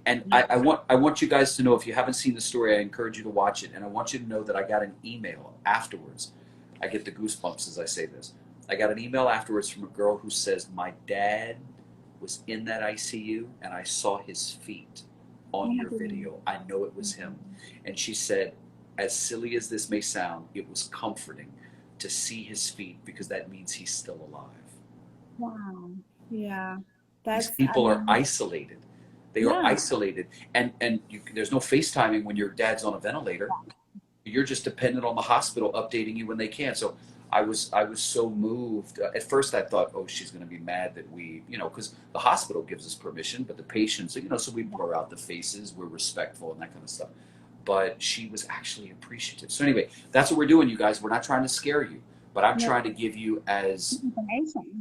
And I want you guys to know, if you haven't seen the story, I encourage you to watch it. And I want you to know that I got an email afterwards. I get the goosebumps as I say this. I got an email afterwards from a girl who says, my dad was in that ICU and I saw his feet on your video. I know it was him. And she said, as silly as this may sound, it was comforting to see his feet because that means he's still alive. Wow. Yeah. These people are isolated. They are isolated. And there's no FaceTiming when your dad's on a ventilator. You're just dependent on the hospital updating you when they can. So I was so moved. At first I thought, oh, she's going to be mad that we, because the hospital gives us permission, but the patients, so we blur out the faces, we're respectful and that kind of stuff. But she was actually appreciative. So anyway, that's what we're doing, you guys. We're not trying to scare you, but I'm trying to give you as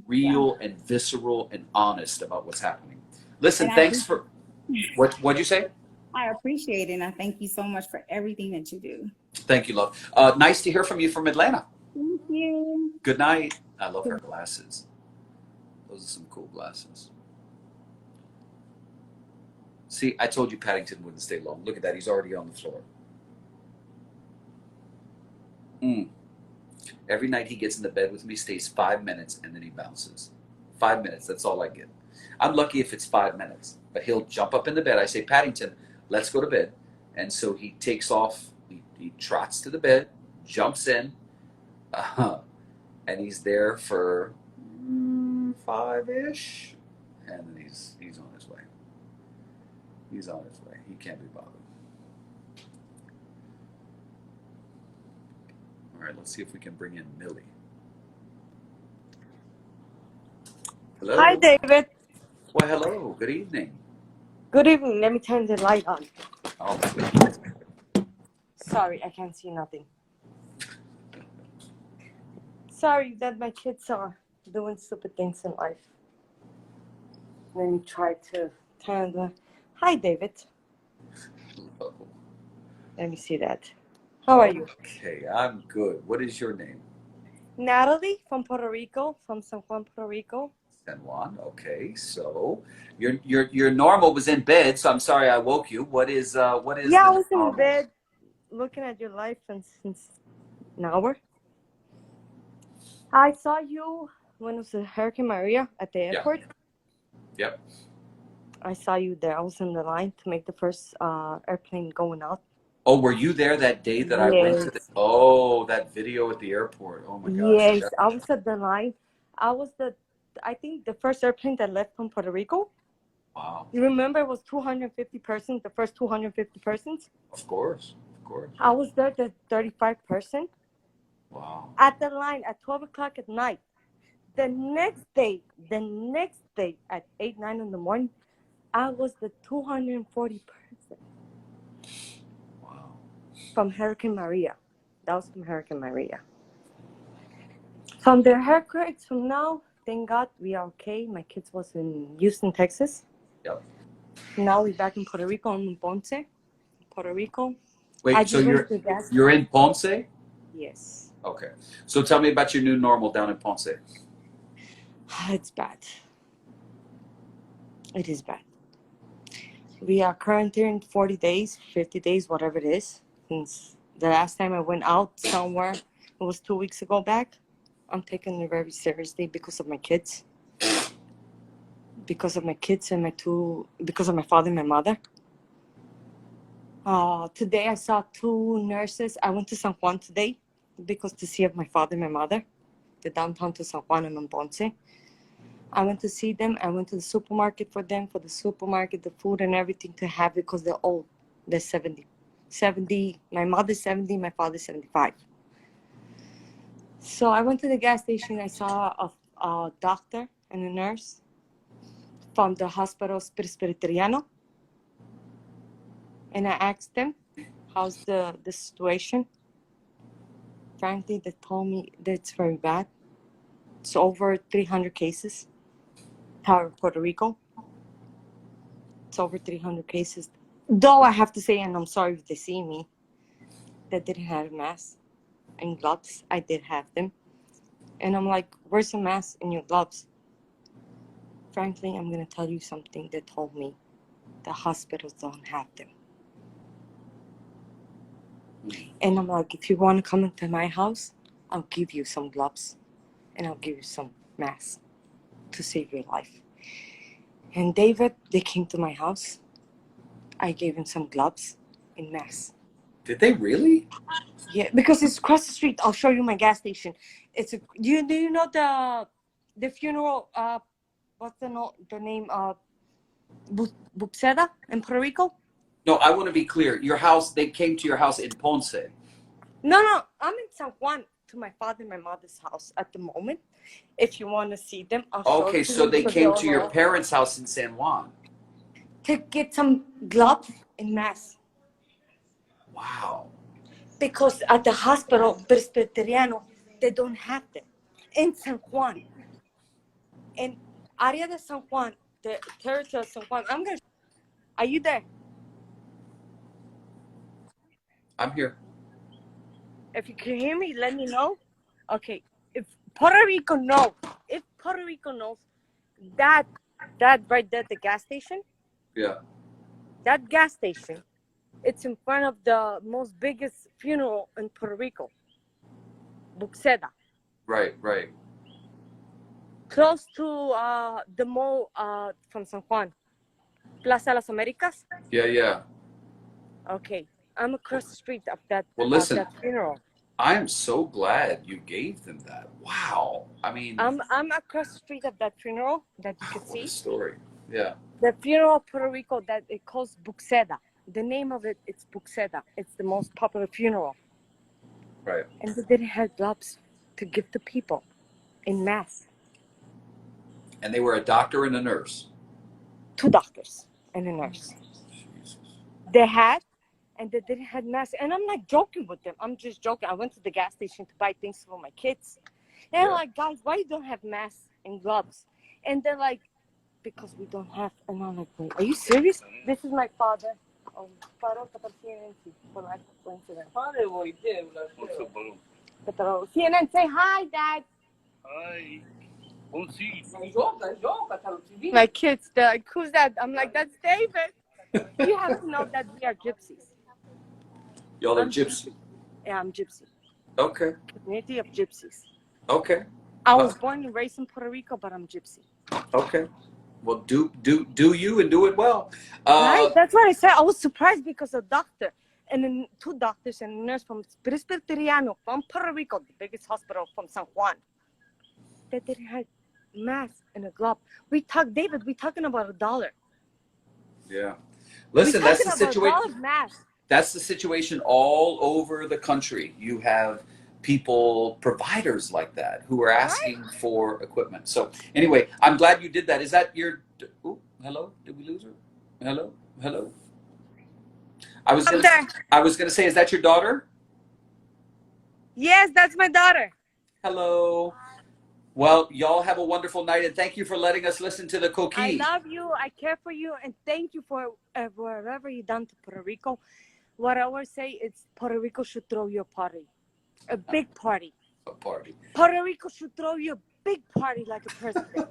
real and visceral and honest about what's happening. Listen, thanks for, what'd you say? I appreciate it, and I thank you so much for everything that you do. Thank you, love. Nice to hear from you from Atlanta. Thank you. Good night. I love her glasses. Those are some cool glasses. See, I told you Paddington wouldn't stay long. Look at that. He's already on the floor. Every night he gets in the bed with me, stays 5 minutes, and then he bounces. 5 minutes. That's all I get. I'm lucky if it's 5 minutes. But he'll jump up in the bed. I say, Paddington, let's go to bed. And so he takes off. He trots to the bed, jumps in, and he's there for 5-ish, and then he's on his way. He's on his way. He can't be bothered. All right, let's see if we can bring in Millie. Hello. Hi, David. Well, hello. Good evening. Good evening. Let me turn the light on. Oh, Sorry, I can't see nothing. Sorry that my kids are doing stupid things in life. Let me try to turn the... Hi, David. hello. Let me see that. How are you? Okay, I'm good. What is your name? Natalie from Puerto Rico, from San Juan, Puerto Rico. San Juan. Okay, so your normal was in bed. So I'm sorry I woke you. What is? Yeah, I was in bed looking at your life and since an hour. I saw you when it was Hurricane Maria at the airport. Yep. I saw you there. I was in the line to make the first airplane going out. Oh, were you there that day that I went to that video at the airport? Oh my gosh. Yes, I was at the line. I think the first airplane that left from Puerto Rico. Wow. You remember it was 250 persons, the first 250 persons? Of course. I was there, the 35 person. Wow. At the line at 12 o'clock at night. The next day at 8, 9 in the morning, I was the 240 person. Wow. From Hurricane Maria. That was from Hurricane Maria. From the hurricanes from now, thank God we are okay. My kids was in Houston, Texas. Yep. Now we're back in Puerto Rico, in Ponce, Puerto Rico. Wait, so you're in Ponce? Yes. Okay. So tell me about your new normal down in Ponce. It's bad. It is bad. We are quarantined 40 days, 50 days, whatever it is. since the last time I went out somewhere, it was 2 weeks ago back. I'm taking it very seriously because of my kids. Because of my kids and because of my father and my mother. Today I saw 2 nurses. I went to San Juan today because to see my father and my mother. The downtown to San Juan and on Ponce. I went to see them. I went to the supermarket for them, for the supermarket, the food and everything to have because they're old. They're 70. My mother's 70, my father's 75. So I went to the gas station. I saw a doctor and a nurse from the hospital Presbyteriano. And I asked them, how's the situation? Frankly, they told me that it's very bad. It's over 300 cases. Puerto Rico. It's over 300 cases. Though I have to say, and I'm sorry if they see me, that didn't have masks and gloves. I did have them. And I'm like, where's the mask and your gloves? Frankly, I'm going to tell you something they told me. The hospitals don't have them. And I'm like, if you want to come into my house, I'll give you some gloves and I'll give you some masks to save your life. And David, they came to my house. I gave him some gloves and masks. Did they really? Yeah, because it's across the street. I'll show you my gas station. Do you know the funeral? What's the name? Buxeda in Puerto Rico. No, I want to be clear. Your house. They came to your house in Ponce. No, I'm in San Juan to my father and my mother's house at the moment. If you want to see them, I'll show you. Okay, so they came to your parents' house in San Juan to get some gloves and masks. Wow. Because at the hospital Presbyteriano, they don't have them. In San Juan. In area de San Juan, the territory of San Juan. Are you there? I'm here. If you can hear me, let me know. Okay. If Puerto Rico knows that right there, the gas station. Yeah. That gas station, it's in front of the most biggest funeral in Puerto Rico. Buxeda. Right. Close to the mall from San Juan. Plaza Las Americas. Yeah. Okay. I'm across the street of that, well, listen, that funeral. I am so glad you gave them that. Wow. I mean, I'm across the street of that funeral that you could see. What a story. Yeah. The funeral of Puerto Rico that it calls Buxeda. The name of it's Buxeda. It's the most popular funeral. Right. And they didn't have gloves to give to people in mass. And they were a doctor and a nurse. 2 doctors and a nurse. Jesus. They had, and they didn't have masks. And I'm not joking with them. I'm just joking. I went to the gas station to buy things for my kids. And I'm like, guys, why you don't have masks and gloves? And they're like, because we don't have. And I'm like, wait, are you serious? This is my father. CNN, say hi, Dad. Hi. My kids, they're like, who's that? I'm like, that's David. You have to know that we are gypsies. Y'all are gypsy. Yeah, I'm gypsy. Okay. Community of gypsies. Okay. I was born and raised in Puerto Rico, but I'm gypsy. Okay. Well, do you and do it well. Right? That's what I said. I was surprised because a doctor and then 2 doctors and a nurse from Presbyteriano from Puerto Rico, the biggest hospital from San Juan, they didn't have mask and a glove. David, we're talking about $1. Yeah. Listen, that's the situation. Mask. That's the situation all over the country. You have people, providers like that, who are asking for equipment. So anyway, I'm glad you did that. Is that your? Oh, hello. Did we lose her? Hello. I was gonna say, is that your daughter? Yes, that's my daughter. Hello. Well, y'all have a wonderful night, and thank you for letting us listen to the coquille. I love you. I care for you, and thank you for whatever you done to Puerto Rico. What I always say is Puerto Rico should throw you a party, a big party. A party. Puerto Rico should throw you a big party like a president.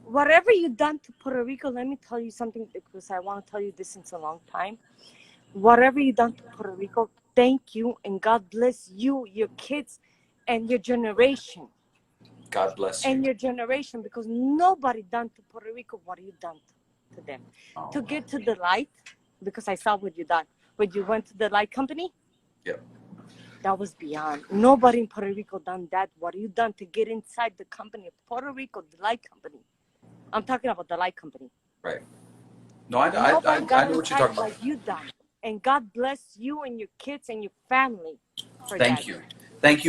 Whatever you done to Puerto Rico, let me tell you something because I want to tell you this since a long time. Whatever you done to Puerto Rico, thank you, and God bless you, your kids, and your generation. God bless you. And your generation, because nobody done to Puerto Rico what you done to them. Oh, To get to the light, because I saw what you done. When you went to the light company, yep. that was beyond. Nobody in Puerto Rico done that. What you done to get inside the company of Puerto Rico, the light company. I'm talking about the light company. Right. No, I Nobody know got what you're inside talking about. like you done. And God bless you and your kids and your family for Thank that. you. Thank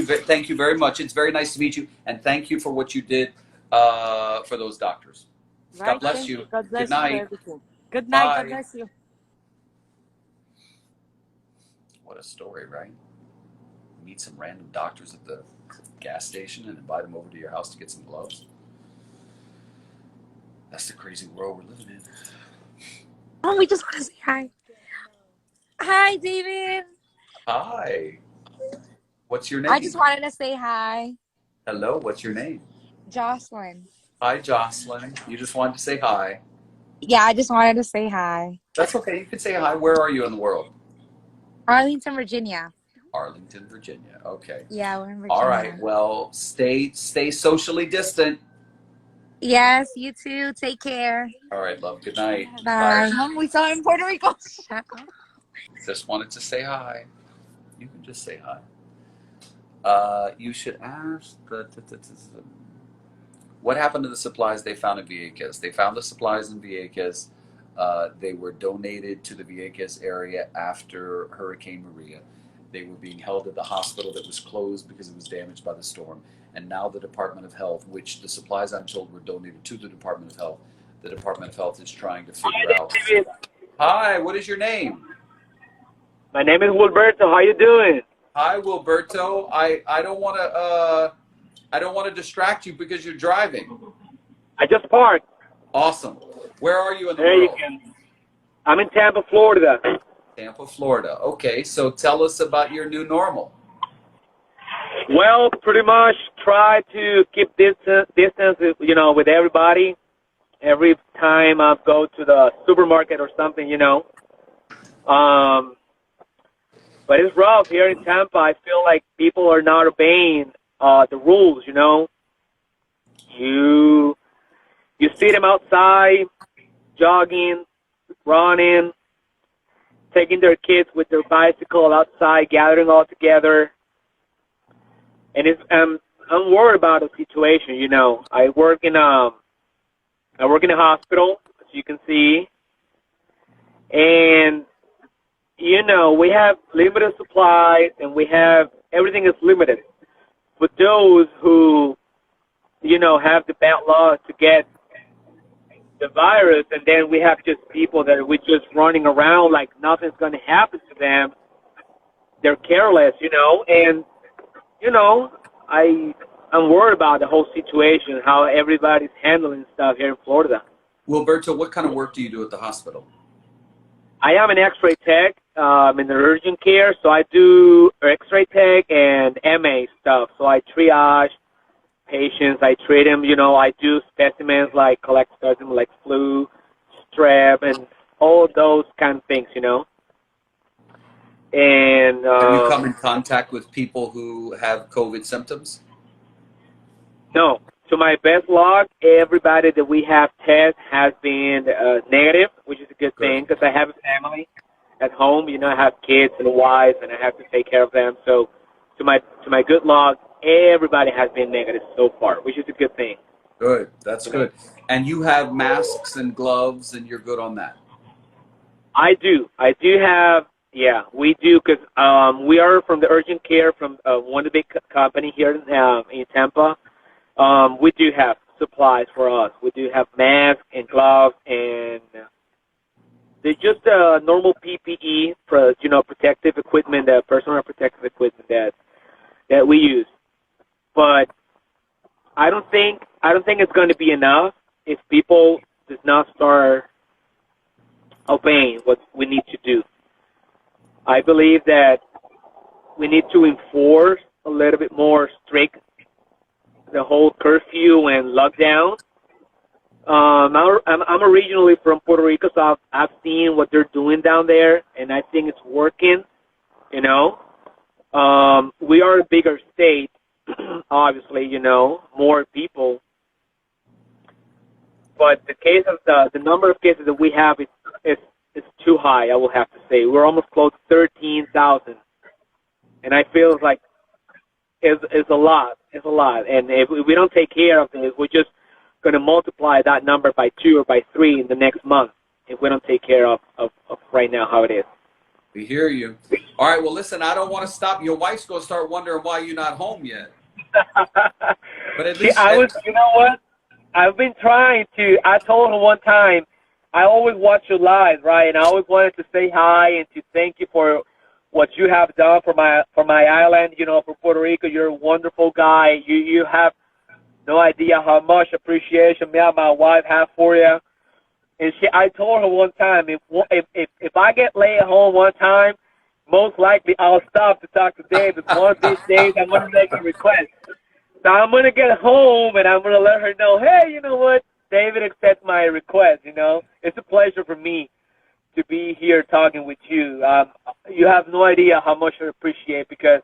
you very much. It's very nice to meet you, and thank you for what you did for those doctors. Right? God bless Thank you. God Good bless you for night. everything. Good night. God Bye. bless you. What a story, right? Meet some random doctors at the gas station and invite them over to your house to get some gloves. That's the crazy world we're living in. Oh, we just want to say hi. Hi, David. Hi. What's your I name? just wanted to say hi. Hello, what's your name? Jocelyn. Hi, Jocelyn. You just wanted to say hi. Yeah, I just wanted to say hi. That's okay. You can say hi. Where are you in the world? Arlington, Virginia. Arlington, Virginia. Okay. Yeah, we're in Virginia. All right. Well, stay socially distant. Yes, you too. Take care. All right, love. Good night. Bye. We saw him in Puerto Rico. Just wanted to say hi. You can just say hi. You should ask what happened to the supplies they found in Vieques. They found the supplies in Vieques. They were donated to the Vieques area after Hurricane Maria. They were being held at the hospital that was closed because it was damaged by the storm. And now the Department of Health, which the supplies I'm told were donated to the Department of Health, the Department of Health is trying to figure out. Hi, what is your name? My name is Alberto. How you doing? Hi, Wilberto. I don't want to distract you because you're driving. I just parked. Awesome. Where are you in the There world? you go. I'm in Tampa, Florida. Tampa, Florida. Okay, so tell us about your new normal. Well, pretty much try to keep distance, with everybody. Every time I go to the supermarket or something, But it's rough here in Tampa. I feel like people are not obeying the rules, You see them outside, jogging, running, taking their kids with their bicycle outside, gathering all together. And I'm worried about the situation, I work in a hospital, as you can see. And we have limited supplies, and everything is limited. But those who, have the bad luck to get the virus, and then we have just people that we're just running around like nothing's going to happen to them. They're careless, and, I'm worried about the whole situation, how everybody's handling stuff here in Florida. Wilberto, what kind of work do you do at the hospital? I am an X-ray tech in the urgent care, so I do X-ray tech and MA stuff. So I triage patients, I treat them, I do specimens like collect specimens like flu, strep, and all those kind of things, And have you come in contact with people who have COVID symptoms? No. To my best luck, everybody that we have tested has been negative, which is a good thing because I have a family at home. I have kids and a wife, and I have to take care of them. So, to my good luck, everybody has been negative so far, which is a good thing. Good. That's good. And you have masks and gloves, and you're good on that? I do have, yeah, we do, because we are from the urgent care from one of the big company here in Tampa. We do have supplies for us. We do have masks and gloves, and they're just normal PPE, protective equipment, personal protective equipment that we use. But I don't think it's going to be enough if people does not start obeying what we need to do. I believe that we need to enforce a little bit more strict the whole curfew and lockdown. I'm originally from Puerto Rico, so I've seen what they're doing down there, and I think it's working. You know, we are a bigger state, obviously. You know, more people, but the case of the number of cases that we have is too high. I will have to say we're almost close to 13,000, and I feel like it's a lot. It's a lot, and if we don't take care of this, we're just going to multiply that number by 2 or by 3 in the next month if we don't take care of right now how it is. We hear you. All right, well, listen, I don't want to stop. Your wife's going to start wondering why you're not home yet. But at least... you know what? I've been trying to. I told her one time, I always watch you live, right? And I always wanted to say hi and to thank you for what you have done for my island, you know, for Puerto Rico. You're a wonderful guy. You have no idea how much appreciation me and my wife have for you. And I told her one time, if I get laid at home one time, most likely I'll stop to talk to David. One of these days I'm going to make a request. So I'm going to get home and I'm going to let her know, hey, you know what? David accepts my request, you know. It's a pleasure for me to be here talking with you. You have no idea how much I appreciate, because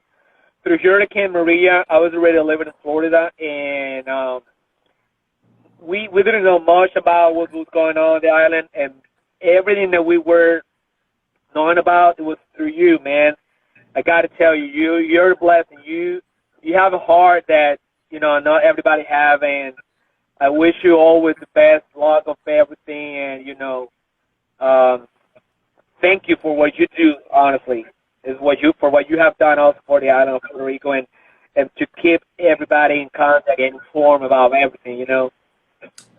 through Hurricane Maria, I was already living in Florida, and we didn't know much about what was going on the island, and everything that we were knowing about, it was through you, man. I got to tell you, you're a blessing. You have a heart that, you know, not everybody have, and I wish you always the best luck of everything, and, you know, thank you for what you do, honestly, for what you have done also for the island of Puerto Rico, and to keep everybody in contact and informed about everything, you know.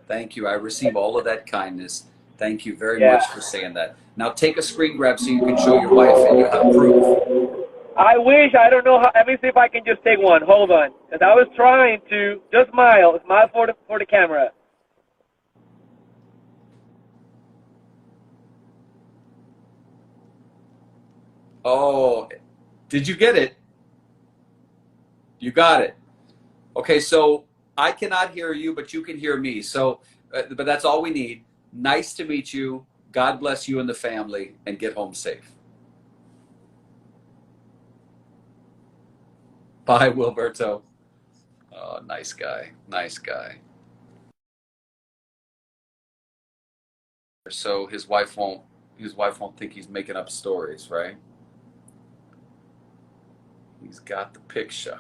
Thank you. I receive all of that kindness. Thank you very much for saying that. Now take a screen grab so you can show your wife and you have proof. I wish. I don't know how. Let me see if I can just take one. Hold on. Because I was trying to just smile for the camera. Oh, did you get it? You got it. Okay, so I cannot hear you, but you can hear me. So, but that's all we need. Nice to meet you. God bless you and the family, and get home safe. Bye, Wilberto. Oh, nice guy. Nice guy. So his wife won't think he's making up stories, right? He's got the picture.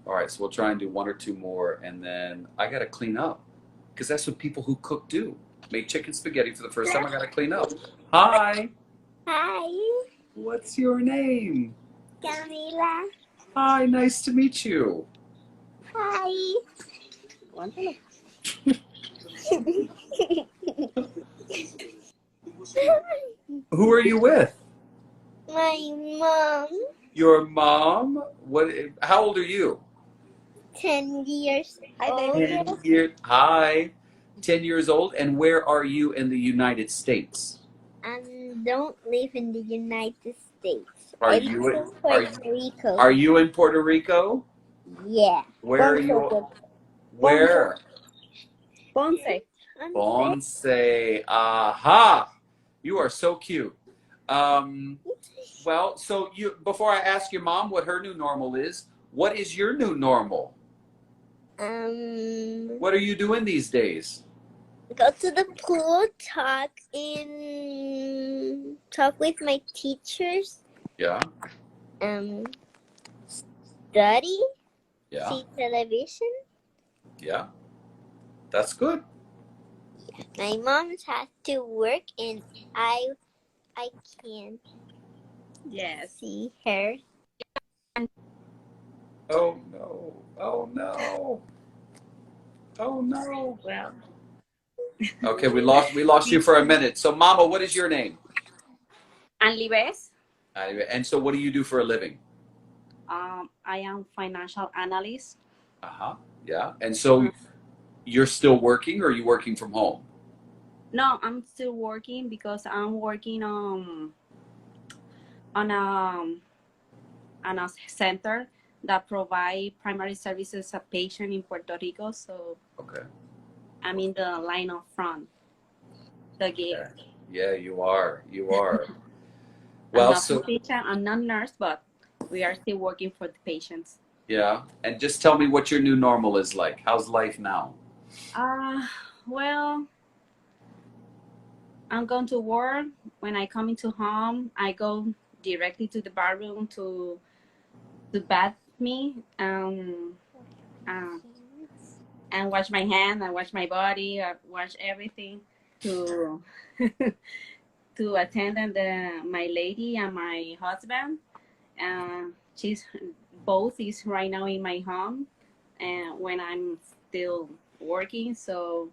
All right, so we'll try and do 1 or 2 more, and then I got to clean up, because that's what people who cook do. Made chicken spaghetti for the first time. I got to clean up. Hi. Hi. What's your name? Camila. Hi, nice to meet you. Hi. Who are you with? My mom. Your mom? What? How old are you? 10 years old. 10 years. Hi. 10 years old. And where are you in the United States? I don't live in the United States. Are I you live in Puerto Rico. Are you in Puerto Rico? Yeah. Where are you? Where? Ponce. Ponce. Aha. You are so cute. Well, so before I ask your mom what her new normal is, what is your new normal? What are you doing these days? Go to the pool, talk with my teachers. Yeah. Study. Yeah. See television. Yeah. That's good. Yeah. My mom has to work, and I can't. See her. Oh no. Oh no. Oh no. Well. Okay, we lost you for a minute. So Mama, what is your name? Anlibes. And so what do you do for a living? I am financial analyst. Yeah. And so you're still working, or are you working from home? No, I'm still working because I'm working on a center that provide primary services to patients in Puerto Rico. So I'm in the line of front, the gate. Yeah, you are. You are. Well, I'm not so physician, I'm not nurse, but we are still working for the patients. yeah, and just tell me what your new normal is like. How's life now? Well, I'm going to work. When I come into home, I go directly to the bathroom to bath me, uh, and wash my hand, and wash my body, wash everything to to attend my lady and my husband. She's both is right now in my home, and when I'm still working. So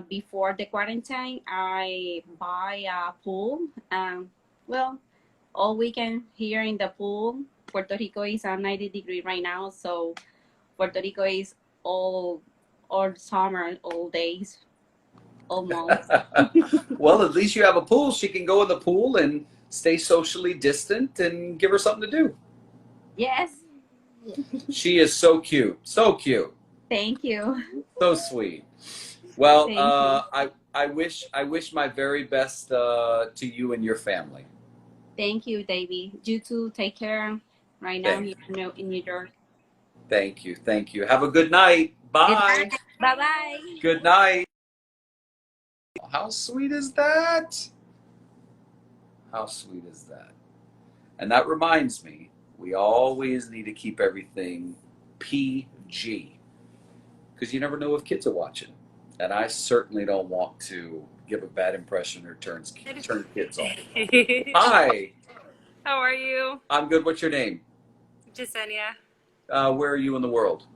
before the quarantine, I buy a pool. Well, all weekend here in the pool. Puerto Rico is a 90-degree right now, so Puerto Rico is all summer, all days, almost. Well, at least you have a pool. She can go in the pool and stay socially distant and give her something to do. Yes. She is so cute. So cute. Thank you. So sweet. Well, Thank you. I wish my very best to you and your family. Thank you, David. You too. Take care. Right now Thank, here in New York. thank you. Thank you. Have a good night. Bye. Bye bye. Good night. How sweet is that? How sweet is that? And that reminds me, we always need to keep everything PG because you never know if kids are watching. And I certainly don't want to give a bad impression or turn kids off. Hi. How are you? I'm good. What's your name? Yesenia. Where are you in the world?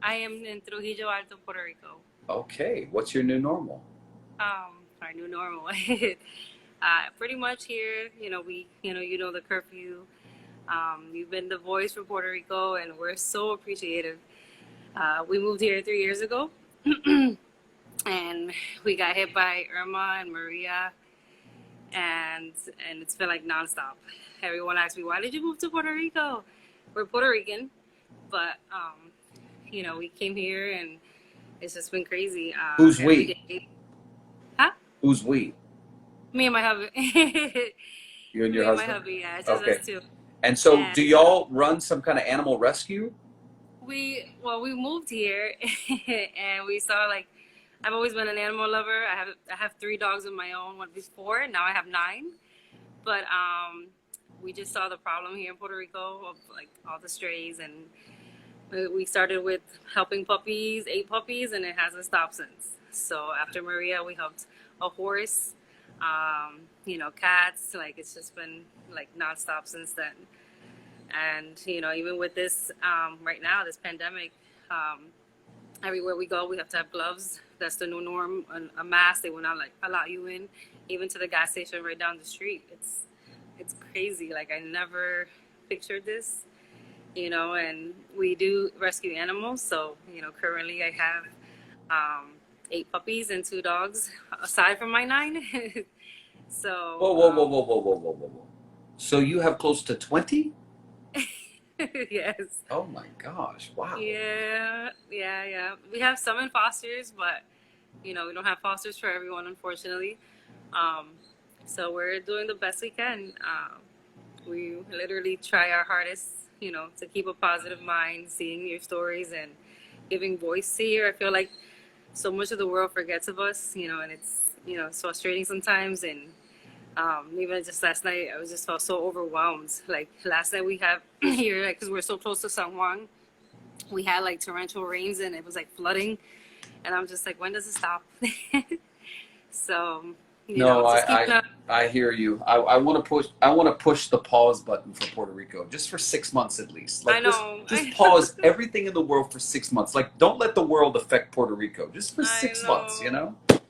I am in Trujillo Alto, Puerto Rico. Okay. What's your new normal? Our new normal. Pretty much here, you know the curfew. You've been the voice for Puerto Rico, and we're so appreciative. We moved here 3 years ago, and we got hit by Irma and Maria, and it's been like nonstop. Everyone asks me, why did you move to Puerto Rico? We're Puerto Rican, but we came here, and it's just been crazy. Who's every we? day. Huh? Who's we? Me and my hubby. You and your Me and my husband? hubby, yeah, it's just Okay. us two. And so, And do y'all run some kind of animal rescue? we moved here, and we saw, like, I've always been an animal lover. I have 3 dogs of my own. One before, now I have 9. But we just saw the problem here in Puerto Rico of like all the strays, and we started with helping puppies, 8 puppies, and it hasn't stopped since. So after Maria, we helped a horse, cats. Like, it's just been like nonstop since then. And even with this right now, this pandemic, everywhere we go, we have to have gloves. That's the new norm. A mask, they will not like allow you in, even to the gas station right down the street. It's crazy. Like, I never pictured this, and we do rescue animals. So, currently I have 8 puppies and 2 dogs, aside from my 9. So. Whoa. So you have close to 20? Yes. Oh my gosh! Wow. Yeah. We have some in fosters, but we don't have fosters for everyone, unfortunately. So we're doing the best we can. We literally try our hardest, to keep a positive mind, seeing your stories and giving voice here. I feel like so much of the world forgets of us, and it's it's frustrating sometimes. And even just last night, I just felt so overwhelmed. Like, last night we have here, like, because we're so close to San Juan, we had like torrential rains, and it was like flooding, and I'm just like, when does it stop? So No, just keeping up. I hear you. I want to push the pause button for Puerto Rico just for 6 months at least. Like, I know. just pause everything in the world for 6 months. Like, don't let the world affect Puerto Rico just for 6 months.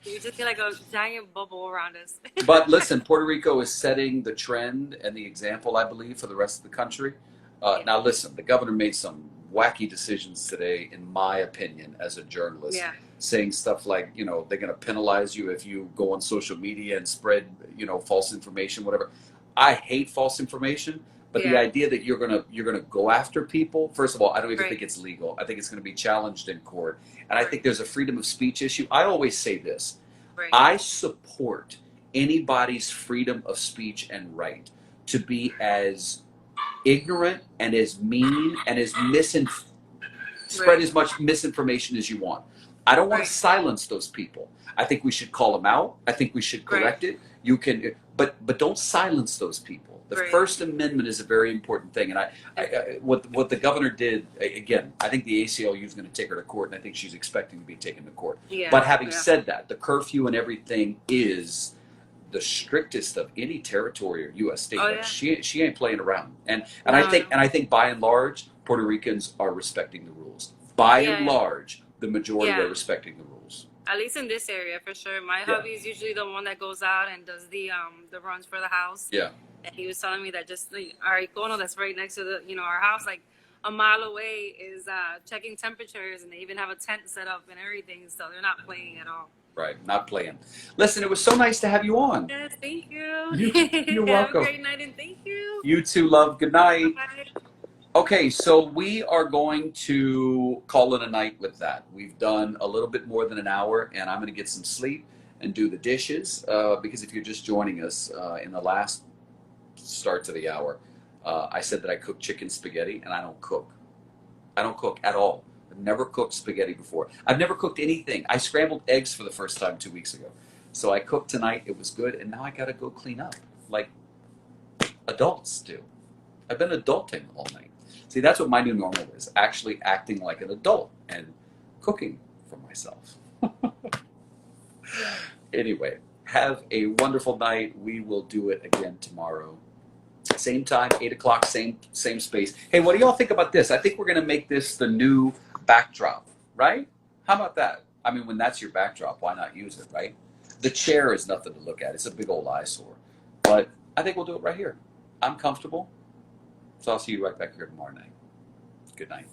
You just feel like a giant bubble around us. But listen, Puerto Rico is setting the trend and the example, I believe, for the rest of the country. Now, listen, the governor made some wacky decisions today, in my opinion, as a journalist, saying stuff like, they're going to penalize you if you go on social media and spread, false information, whatever. I hate false information, but the idea that you're gonna go after people, first of all, I don't even think it's legal. I think it's going to be challenged in court, and I think there's a freedom of speech issue. I always say this: I support anybody's freedom of speech and right, to be as ignorant and as mean and as spread as much misinformation as you want. I don't want to silence those people. I think we should call them out. I think we should correct it. You can, but don't silence those people. The First Amendment is a very important thing, and what the governor did again. I think the ACLU is going to take her to court, and I think she's expecting to be taken to court. But having said that, the curfew and everything is the strictest of any territory or U.S. state. Like she ain't playing around, and I think by and large Puerto Ricans are respecting the rules. By and large, the majority are respecting the rules. At least in this area, for sure. My hubby is usually the one that goes out and does the runs for the house. Yeah. And he was telling me that just our icono that's right next to the our house, like a mile away, is checking temperatures, and they even have a tent set up and everything. So they're not playing at all. Right, not playing. Listen, it was so nice to have you on. Yes, thank you. You're welcome. Have a great night, and thank you. You too, love. Good night. Bye. Okay, so we are going to call it a night with that. We've done a little bit more than an hour, and I'm going to get some sleep and do the dishes, because if you're just joining us, in the last start to the hour, I said that I cook chicken spaghetti, and I don't cook. I don't cook at all. I've never cooked spaghetti before. I've never cooked anything. I scrambled eggs for the first time 2 weeks ago. So I cooked tonight. It was good, and now I got to go clean up like adults do. I've been adulting all night. See, that's what my new normal is, actually acting like an adult and cooking for myself. Anyway, have a wonderful night. We will do it again tomorrow. Same time, 8 o'clock, same space. Hey, what do y'all think about this? I think we're going to make this the new backdrop, right? How about that? I mean, when that's your backdrop, why not use it, right? The chair is nothing to look at. It's a big old eyesore. But I think we'll do it right here. I'm comfortable. So I'll see you right back here tomorrow night. Good night.